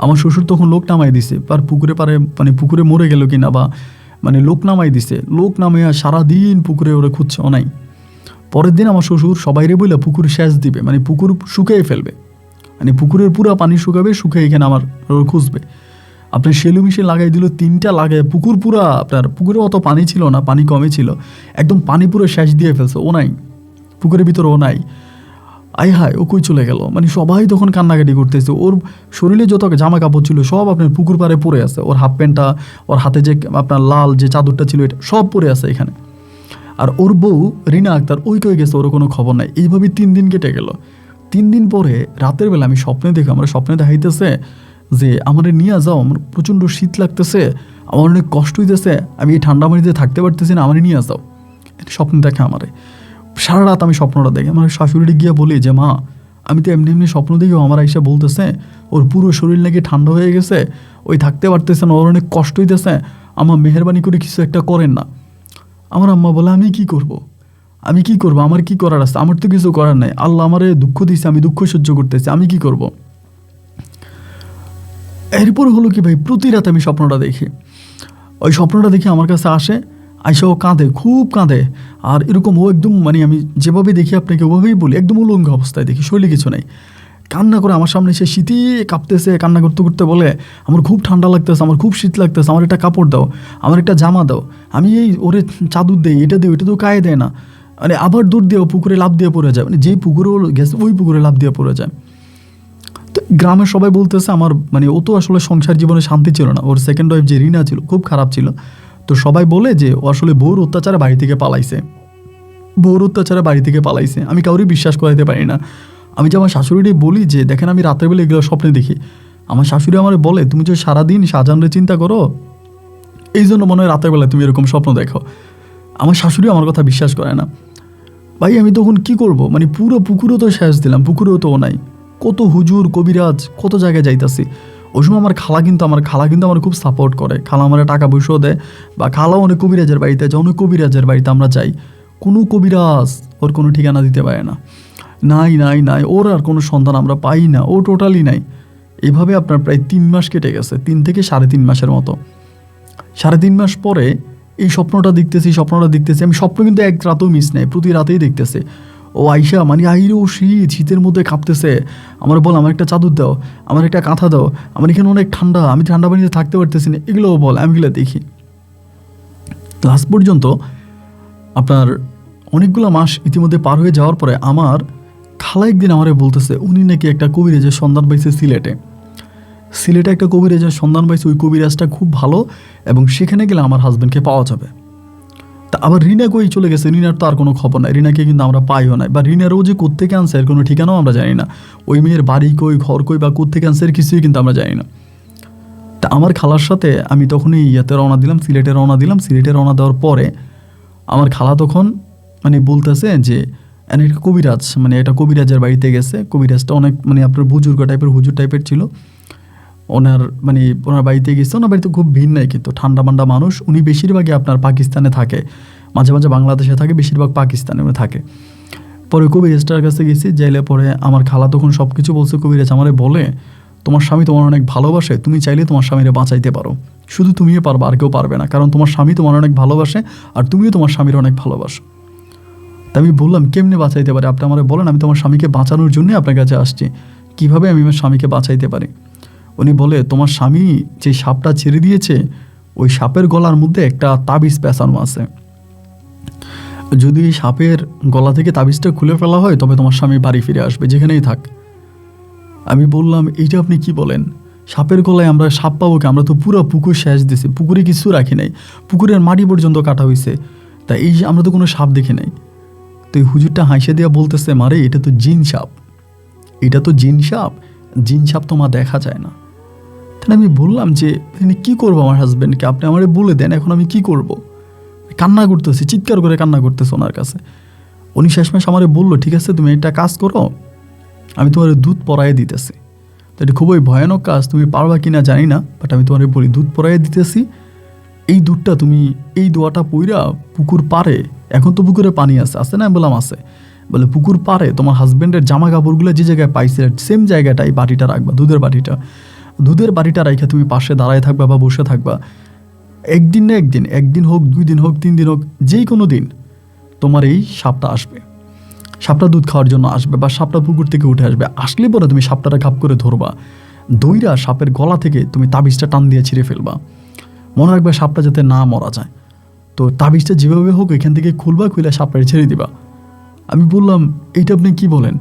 আমার শ্বশুর তখন লোক নামাই দিছে, আর পুকুরে পাড়ে মানে পুকুরে মরে গেল কিনা বা মানে লোক নামাই দিছে, লোক নামাইয়া সারাদিন পুকুরে ওরা খুঁজছে, ও নাই। পরের দিন আমার শ্বশুর সবাইরে বইলা পুকুর সেচ দিবে, মানে পুকুর শুকিয়ে ফেলবে, মানে পুকুরের পুরা পানি শুকাবে, শুকিয়ে এখানে আমার খুঁজবে। আপনার সেলু মেশিন লাগাই দিল, 3টা লাগায় পুকুর পুরা, আপনার পুকুরে অত পানি ছিল না, পানি কমই ছিল, একদম পানি পুরো সেচ দিয়ে ফেলছে, ও নাই পুকুরের ভিতরে, ও নাই। আই হায়, ও কই চলে গেল, মানে সবাই তখন কান্নাকাটি করতেছে। ওর শরীরে যত জামা কাপড় ছিল সব আপনার পুকুর পাড়ে পড়ে আছে, ওর হাফ প্যান্টটা, ওর হাতে যে আপনার লাল যে চাদরটা ছিল, এটা সব পড়ে আছে এখানে। আর ওর বউ রিনা আক্তার ওই কই গেছে, ওর কোনো খবর নাই। এইভাবে 3 দিন কেটে গেল। 3 দিন পরে রাতের বেলা আমি স্বপ্নে দেখি, আমার স্বপ্নে দেখাইতেছে যে আমারে নিয়ে যাও, আমার প্রচণ্ড শীত লাগতেছে, আমার অনেক কষ্ট হইতেছে, আমি এই ঠান্ডা পানিতে থাকতে পারতেছি না, আমারে নিয়ে যাও। স্বপ্ন দেখে আমারে, সারা রাত আমি স্বপ্নটা দেখি। আমার শাশুড়ি গিয়ে বলি যে মা, আমি তো এমনি স্বপ্ন দেখি, আমার এসে বলতেছে ওর পুরো শরীর নাকি ঠান্ডা হয়ে গেছে, ওই থাকতে পারতেছে না, ওর অনেক কষ্ট হইতেছে, আমার মেহরবানি করে কিছু একটা করেন না। আমার আম্মা বলে, আমি কি করব, আমার কি করার আছে, আমার তো কিছু করার নাই, আল্লাহ আমারে দুঃখ দিয়েছে, আমি দুঃখ সহ্য করতেছি, আমি কি করব। এরপর হলো কি ভাই, প্রতি রাতে আমি স্বপ্নটা দেখি, ওই স্বপ্নটা দেখি আমার কাছে আসে, আইসা ও কাঁদে, খুব কাঁদে। আর এরকম ও একদম মানে আমি যেভাবে দেখি আপনাকে ওভাবেই বলি, একদম উলঙ্গ অবস্থায় দেখি, শরীরে কিছু নেই, কান্না করে আমার সামনে সে শীতে কাঁপতেছে, কান্না করতে করতে বলে আমার খুব ঠান্ডা লাগতেছে, আমার খুব শীত লাগতেছে, আমার একটা কাপড় দাও, আমার একটা জামা দাও। আমি এই ওরে চাদর দেই, এটা দিই, ওইটা তো গায়ে দেয় না, মানে আবার দূর দিয়ে পুকুরে লাফ দিয়ে পড়ে যায়, মানে যেই পুকুরে গেছে ওই পুকুরে লাফ দিয়ে পড়ে যায়। তো গ্রামের সবাই বলতেছে আমার মানে ও তো আসলে সংসার জীবনে শান্তি ছিল না, ওর সেকেন্ড ওয়াইফ যে রিনা ছিল খুব খারাপ ছিল। তো সবাই বলে যে ও আসলে বউর অত্যাচারে বাড়ি থেকে পালাইছে। আমি কাউরই বিশ্বাস করাইতে পারি না। আমি যে আমার শাশুড়ি বলি যে দেখেন আমি রাতের বেলা এগুলো স্বপ্নে দেখি, আমার শাশুড়ি আমার বলে তুমি যে সারাদিন শাহজাহানরে চিন্তা করো, এই জন্য মনে হয় রাতের বেলা তুমি এরকম স্বপ্ন দেখো। আমার শাশুড়ি আমার কথা বিশ্বাস করে না। ভাই আমি তখন কি করব, মানে পুরো পুকুরেও তো শেষ দিলাম, পুকুরেও তো ও নাই, কত হুজুর কবিরাজ কত জায়গায় যাইতাছি। ওই সময় আমার খালা কিন্তু আমার খুব সাপোর্ট করে, খালা আমার টাকা পয়সাও দেয়, বা খালাও অনেক কবিরাজের বাড়িতে যায়, অনেক কবিরাজের বাড়িতে আমরা যাই, কোনো কবিরাজ ওর কোনো ঠিকানা দিতে পারে না, নাই ওর আর কোনো সন্ধান আমরা পাই না, ও টোটালি নাই। এইভাবে আপনার প্রায় 3 মাস কেটে গেছে, 3 থেকে 3.5 মাসের মতো। 3.5 মাস পরে এই স্বপ্নটা দেখতেছি, আমি স্বপ্ন কিন্তু এক রাতেও মিস নেই, প্রতি রাতেই দেখতেছে ও আইসা, মানে আইরেও শীতের মধ্যে কাঁপতেছে, আমার বল আমার একটা চাদর দাও, আমার একটা কাঁথা দাও, আমার এখানে অনেক ঠান্ডা, আমি ঠান্ডা পানিতে থাকতে পারতেছি না, এগুলোও বল, আমি এগুলো দেখি। লাস্ট পর্যন্ত আপনার অনেকগুলো মাস ইতিমধ্যে পার হয়ে যাওয়ার পরে আমার খালা একদিন আমারে বলতেছে উনি নাকি একটা কবিরাজের সন্ধান পাইছে সিলেটে একটা কবিরাজের সন্ধান পাইছে, ওই কবিরাজটা খুব ভালো এবং সেখানে গেলে আমার হাজব্যান্ডকে পাওয়া যাবে। তা আবার রিনা কই চলে গেছে, রিনার তো আর কোনো খবর নাই, রিনাকে কিন্তু আমরা পাইও নাই, বা রিনারও যে কোত্থেকে আনছে এর কোনো ঠিকানাও আমরা জানি না, ওই মেয়ের বাড়ি কই ঘর কই বা কোত্থেকে আনছে এর কিছুই কিন্তু আমরা জানি না। তা আমার খালার সাথে আমি তখনই সিলেটে রওনা দেওয়ার পরে আমার খালা তখন মানে বলতেছে যে একটা কবিরাজ, মানে একটা কবিরাজের বাড়িতে গেছে, কবিরাজটা অনেক মানে আপনার বুজুর্গ টাইপের হুজুর টাইপের ছিল, ওনার বাড়িতে গেছে। ওনার বাড়িতে খুব ভিড় নাই, কিন্তু ঠান্ডা মান্ডা মানুষ, উনি বেশিরভাগই আপনার পাকিস্তানে থাকে, মাঝে মাঝে বাংলাদেশে থাকে, বেশিরভাগ পাকিস্তানে উনি থাকে। পরে কবিরাজটার কাছে গেছি, যাইলে পরে আমার খালা তখন সব কিছু বলছে। কবিরাজ আমারে বলে তোমার স্বামী তোমার অনেক ভালোবাসে, তুমি চাইলে তোমার স্বামীরে বাঁচাইতে পারো, শুধু তুমিও পারবা, আর কেউ পারবে না, কারণ তোমার স্বামী তোমার অনেক ভালোবাসে আর তুমিও তোমার স্বামীর অনেক ভালোবাসো। তা আমি বললাম কেমনে বাঁচাইতে পারি আপনি আমারে বলেন, আমি তোমার স্বামীকে বাঁচানোর জন্য আপনার কাছে আসছি, কিভাবে আমি আমার স্বামীকে বাঁচাইতে পারি? উনি বলে তোমার স্বামী যে সাপটা ছেড়ে দিয়েছে, ওই সাপের গলার মধ্যে একটা তাবিজ পেঁচানো আছে, যদি সাপের গলা থেকে তাবিজটা খুলে ফেলা হয় তবে তোমার স্বামী বাড়ি ফিরে আসবে, যেখানেই থাক। আমি বললাম এইটা আপনি কি বলেন, সাপের গলায় আমরা সাপ পাবো কি? আমরা তো পুরো পুকুর শেষ দিছি, পুকুরে কিছু রাখি নাই, পুকুরের মাটি পর্যন্ত কাটা হয়েছে, তা এই আমরা তো কোনো সাপ দেখি নাই। তো এই হুজুরটা হাসে দিয়া বলতেছে মারে এটা তো জিন সাপ, জিন সাপ তো মা দেখা যায় না। তাহলে আমি বললাম যে কি করবো আমার হাজব্যান্ডকে, আপনি আমারে বলে দেন, এখন আমি কি করব? কান্না করতেছি, চিৎকার করে কান্না করতেছে ওনার কাছে। উনি শেষমেশ আমারে বললো ঠিক আছে তুমি একটা কাজ করো, আমি তোমার দুধ পরাইয়ে দিতেছি। তো এটা খুবই ভয়ানক কাজ, তুমি পারবা কিনা জানি না, বাট আমি তোমার বলি দুধ পরাইয়ে দিতেছি, এই দুধটা তুমি এই দোয়াটা পইরা পুকুর পারে, এখন তো পুকুরে পানি আছে না? বললাম আছে। বলে পুকুর পারে তোমার হাজব্যান্ডের জামা কাপড়গুলো যে জায়গায় পাইছে সেম জায়গাটাই বাটিটা রাখবা, দুধের বাটিটা রাখা তুমি পাশে দাঁড়ায় থাকবা বা বসে থাকবা। একদিন না একদিন হোক, 2 দিন হোক, 3 দিন হোক, যেই কোনো দিন তোমার এই সাপটা আসবে, সাপটা দুধ খাওয়ার জন্য আসবে বা সাপটা পুকুর থেকে উঠে আসবে। আসলে পরে তুমি সাপটাটা ঘাপ করে ধরবা, দইরা সাপের গলা থেকে তুমি তাবিজটা টান দিয়ে ছিঁড়ে ফেলবা, মনে রাখবে সাপটা যাতে না মরা যায়। তো তাবিজটা যেভাবে হোক এখান থেকে খুলে সাপটা ছেড়ে দিবা। আমি বললাম এইটা আপনি কি বলেন,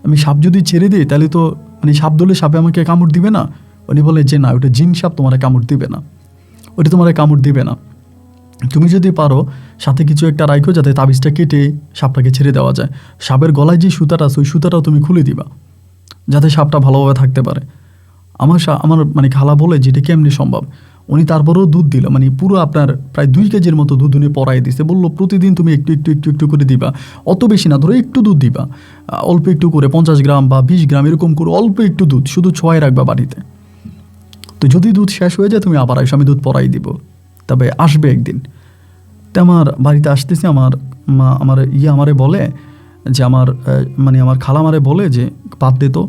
আমি সাপ যদি ছেড়ে দিই তাহলে তো মানে সাপ ধরলে সাপে আমাকে কামড় দিবে না? উনি বলে যে না, ওটা জিন সাপ, তোমার কামড় দিবে না, তুমি যদি পারো সাথে কিছু একটা রাখো যাতে তাবিজটা কেটে সাপটাকে ছেড়ে দেওয়া যায়, সাপের গলায় যে সুতাটা আছে ওই সুতাটাও তুমি খুলে দিবা যাতে সাপটা ভালোভাবে থাকতে পারে। আমার মানে খালা বলে যেটা কেমনি সম্ভব। উনি তারপরেও দুধ দিল, মানে পুরো আপনার প্রায় 2 কেজির মতো দুধ উনি পরাই দিছে। বললো প্রতিদিন তুমি একটু করে দিবা, অত বেশি না, ধরো একটু দুধ দিবা, অল্প একটু করে 50 গ্রাম বা 20 গ্রাম এরকম করে অল্প একটু দুধ শুধু ছোঁয়ায় রাখবা বাড়িতে। তো যদি দুধ শেষ হয়ে যায় তুমি আবার আইসো, আমি দুধ পরাই দিব, তবে আসবে একদিন। তো আমার বাড়িতে আসতেছি, আমারে বলে যে আমার খালা আমারে বলে যে বাদ দে তো,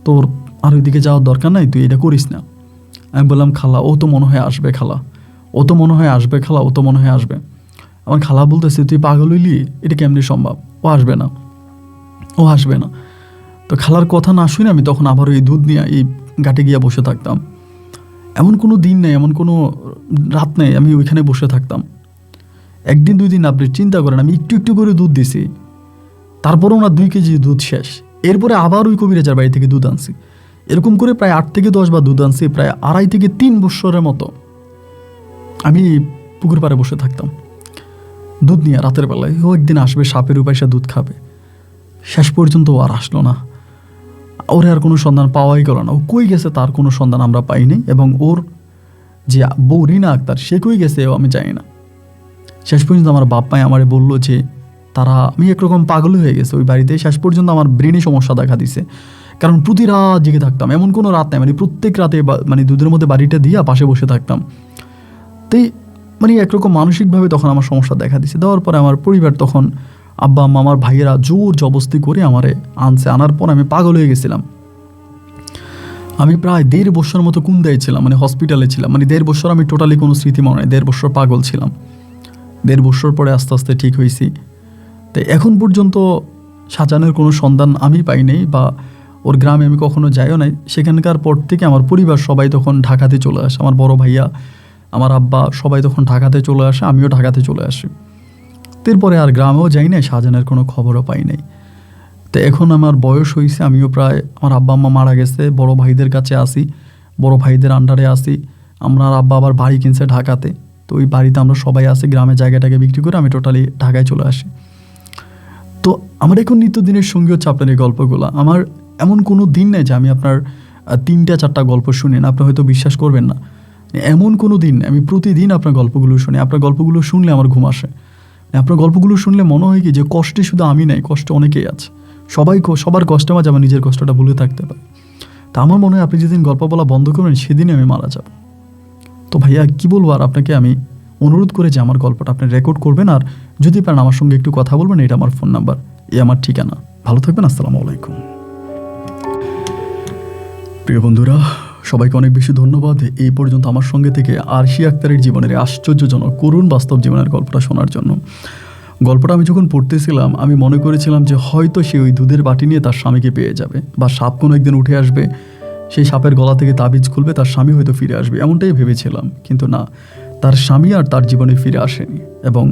তোর আর ওইদিকে যাওয়ার দরকার নাই, তুই এটা করিস না। আমি বললাম খালা ও তো মনে হয় আসবে, আমার খালা বলতেছে তুই পাগল হইলি, এটা কেমনি সম্ভব, ও আসবে না। তো খালার কথা না শুনে আমি তখন আবার ওই দুধ নিয়ে এই ঘাটে গিয়ে বসে থাকতাম। এমন কোনো দিন নেই, এমন কোনো রাত নেই আমি ওইখানে বসে থাকতাম। 1 দিন 2 দিন আপনি চিন্তা করেন, আমি একটু করে দুধ দিছি, তারপরেও না 2 কেজি দুধ শেষ। এরপরে আবার ওই কবিরাজের বাড়ি থেকে দুধ আনছি, এরকম করে প্রায় 8 থেকে 10 বার দুধ আনছি। প্রায় 2.5 থেকে 3 বছরের মতো আমি পুকুর পাড়ে বসে থাকতাম দুধ নিয়ে রাতের বেলায়। ও একদিন আসবে, সাপের উপায় সে দুধ খাবে। শেষ পর্যন্ত ও আর আসলো না, ওর আর কোনো সন্ধান পাওয়াই গেল না। ও কই গেছে তার কোনো সন্ধান আমরা পাইনি, এবং ওর যে বউ রিনা আক্তার সে কই গেছে ও আমি জানি না। শেষ পর্যন্ত আমার বাপ্পাই আমারে বললো যে আমি একরকম পাগল হয়ে গেছে ওই বাড়িতে। শেষ পর্যন্ত আমার ব্রেনে সমস্যা দেখা দিছে, কারণ প্রতি রাত জেগে থাকতাম, এমন কোনো রাত নেই, মানে প্রত্যেক রাতে মানে দুধের মধ্যে বাড়িটা দিয়ে পাশে বসে থাকতাম। তাই মানে একরকম মানসিকভাবে তখন আমার সমস্যা দেখা দিছে। দেওয়ার পরে আমার পরিবার তখন আব্বা আম্মা আমার ভাইয়েরা জোর জবস্তি করে আমারে আনার পর আমি পাগল হয়ে গেছিলাম। আমি প্রায় 1.5 বছর মতো কুন্দায় ছিলাম, মানে হসপিটালে ছিলাম, মানে 1.5 বছর আমি টোটালি কোনো স্মৃতি মনে নাই, 1.5 বছর পাগল ছিলাম। 1.5 বছর পরে আস্তে আস্তে ঠিক হয়েছি। তাই এখন পর্যন্ত শাহজাহানের কোনো সন্ধান আমি পাই নাই, বা ওর গ্রামে আমি কখনো যাইও নাই। সেখানকার পর থেকে আমার পরিবার সবাই তখন ঢাকাতে চলে আসে, আমার বড় ভাইয়া, আমার আব্বা সবাই তখন ঢাকাতে চলে আসে, আমিও ঢাকাতে চলে আসি। তো রাতের পরে আর গ্রামেও যাই নাই, শাহজাহানের কোনো খবরও পাই নাই। তো এখন আমার বয়স হয়েছে, আমিও প্রায়, আমার আব্বা আম্মা মারা গেছে, বড় ভাইদের কাছে আসি, বড় ভাইদের আন্ডারে আসি। আমার আব্বা আবার বাড়ি কিনছে ঢাকাতে, তো ওই বাড়িতে আমরা সবাই আসি, গ্রামের জায়গাটাকে বিক্রি করে আমি টোটালি ঢাকায় চলে আসি। তো আমার এখন নিত্যদিনের সঙ্গী হচ্ছে আপনার এই গল্পগুলো। আমার এমন কোনো দিন নেই যে আমি আপনার 3-4টা গল্প শুনি না, আপনি হয়তো বিশ্বাস করবেন না। এমন কোনো দিন নেই, আমি প্রতিদিন আপনার গল্পগুলো শুনি। আপনার গল্পগুলো শুনলে আমার ঘুম আসে। আপনার গল্পগুলো শুনলে মনে হয় কি যে কষ্টে শুধু আমি নাই, কষ্টে অনেকেই আছে। সবার কষ্টের মাঝে আমার নিজের কষ্টটা ভুলে থাকতে পারে। তা আমার মনে হয় আপনি যেদিন গল্প বলা বন্ধ করবেন সেদিনই আমি মারা যাব। তো ভাইয়া কী বলবো আর আপনাকে, আমি অনুরোধ করে যে আমার গল্পটা আপনি রেকর্ড করবেন, আর যদি পারেন আমার সঙ্গে একটু কথা বলবেন। এটা আমার ফোন নাম্বার, আমার ঠিকানা। ভালো থাকবেন, আসসালামু আলাইকুম। প্রিয় বন্ধুরা, সবাইকে অনেক বেশি ধন্যবাদ এই পর্যন্ত আমার সঙ্গে থেকে আরশি আক্তারের জীবনের আশ্চর্যজনক করুণ বাস্তব জীবনের গল্পটা শোনার জন্য। গল্পটা আমি যখন পড়তেছিলাম আমি মনে করেছিলাম যে হয়তো সে ওই দুধের বাটি নিয়ে তার স্বামীকে পেয়ে যাবে, বা সাপ কোনো একদিন উঠে আসবে, সেই সাপের গলা থেকে তাবিজ খুলবে, তার স্বামী হয়তো ফিরে আসবে, এমনটাই ভেবেছিলাম। কিন্তু না, তার স্বামী আর তার জীবনে ফিরে আসেনি। এবং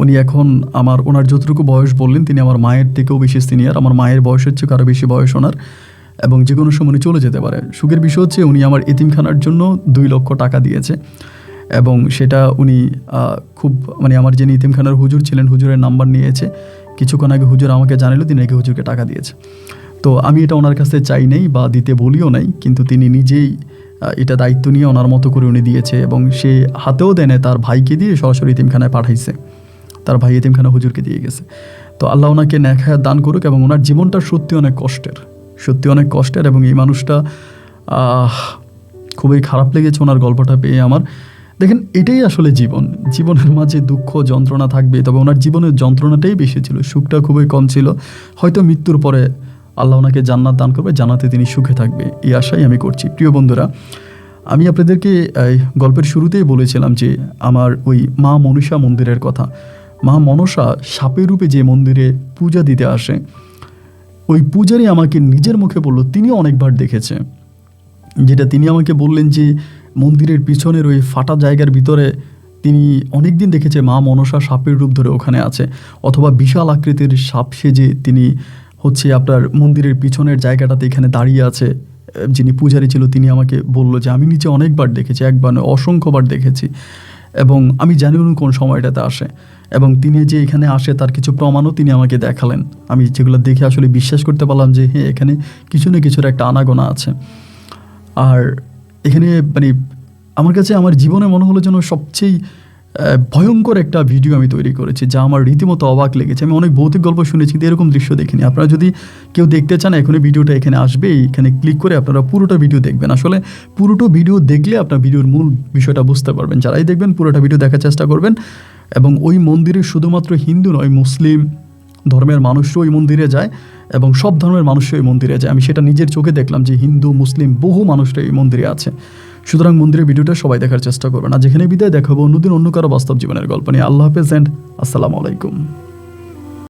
উনি এখন ওনার যতটুকু বয়স বললেন, তিনি আমার মায়ের থেকেও বেশি সিনিয়র। আমার মায়ের বয়স হচ্ছে কারো বেশি বয়স ওনার, এবং যে কোনো সময় উনি চলে যেতে পারে। সুখের বিষয় হচ্ছে উনি আমার এতিমখানার জন্য 2 লক্ষ টাকা দিয়েছে, এবং সেটা উনি খুব আমার যিনি এতিমখানার হুজুর ছিলেন, হুজুরের নাম্বার নিয়েছে। কিছুক্ষণ আগে হুজুর আমাকে জানালো তিনি নাকি হুজুরকে টাকা দিয়েছে। তো আমি এটা ওনার কাছে চাই নাই বা দিতে বলিও নাই, কিন্তু তিনি নিজেই এটা দায়িত্ব নিয়ে ওনার মতো করে উনি দিয়েছে, এবং সে হাতেও দেয় না, তার ভাইকে দিয়ে সরাসরি এতিমখানায় পাঠাইছে। তার ভাই এতিমখানা হুজুরকে দিয়ে গেছে। তো আল্লাহ ওনাকে নেক হায়াত দান করুক, এবং ওনার জীবনটা সত্যি অনেক কষ্টের, এবং এই মানুষটা খুবই খারাপ লেগেছে ওনার গল্পটা পেয়ে আমার। দেখেন, এটাই আসলে জীবনের মাঝে দুঃখ যন্ত্রণা থাকবে, তবে ওনার জীবনের যন্ত্রণাটাই বেশি ছিল, সুখটা খুবই কম ছিল। হয়তো মৃত্যুর পরে আল্লাহ ওনাকে জান্নাত দান করবে, জান্নাতে তিনি সুখে থাকবে, এই আশাই আমি করছি। প্রিয় বন্ধুরা, আমি আপনাদেরকে গল্পের শুরুতেই বলেছিলাম যে আমার ওই মা মনসা মন্দিরের কথা। মা মনসা সাপের রূপে যে মন্দিরে পূজা দিতে আসে, ওই পূজারী আমাকে নিজের মুখে বলল তিনি অনেকবার দেখেছে। যেটা তিনি আমাকে বললেন যে মন্দিরের পিছনের ওই ফাটা জায়গার ভিতরে তিনি অনেক দিন দেখেছে মা মনসা সাপের রূপ ধরে ওখানে আছে, অথবা বিশাল আকৃতির সাপ সেজে তিনি হচ্ছে আপনার মন্দিরের পিছনের জায়গাটাতে এখানে দাঁড়িয়ে আছে। যিনি পূজারী ছিল তিনি আমাকে বলল যে আমি নিচে অনেকবার দেখেছি, একবার নয় অসংখ্যবার দেখেছি, এবং আমি জানি উনি কোন সময়টাতে আসে, এবং তিনি যে এখানে আসে তার কিছু প্রমাণও তিনি আমাকে দেখালেন। আমি যেগুলো দেখে আসলে বিশ্বাস করতে পারলাম যে হ্যাঁ, এখানে কিছু না কিছুর একটা আনাগোনা আছে। আর এখানে আমার কাছে আমার জীবনে মনে হলো যেন সবচেয়ে ভয়ঙ্কর একটা ভিডিও আমি তৈরি করেছি, যা আমার রীতিমতো অবাক লেগেছে। আমি অনেক ভৌতিক গল্প শুনেছি, কিন্তু এরকম দৃশ্য দেখিনি। আপনারা যদি কেউ দেখতে চান, এখনই ভিডিওটা এখানে আসবে, এখানে ক্লিক করে আপনারা পুরোটা ভিডিও দেখবেন। আসলে পুরোটা ভিডিও দেখলে আপনার ভিডিওর মূল বিষয়টা বুঝতে পারবেন। যারাই দেখবেন পুরোটা ভিডিও দেখার চেষ্টা করবেন। এবং ওই মন্দিরে শুধুমাত্র হিন্দু নয়, মুসলিম ধর্মের মানুষও ওই মন্দিরে যায়, এবং সব ধর্মের মানুষও ওই মন্দিরে যায়। আমি সেটা নিজের চোখে দেখলাম যে হিন্দু মুসলিম বহু মানুষরা এই মন্দিরে আছে। সুতরাং মন্দিরের ভিডিওটা সবাই দেখার চেষ্টা করবেন। আর যেখানে বিদায় দেখাবো অন্যদিন অন্য কারো বাস্তব জীবনের গল্প নিয়ে। আল্লাহ হাফেজ এন্ড আসসালামু আলাইকুম।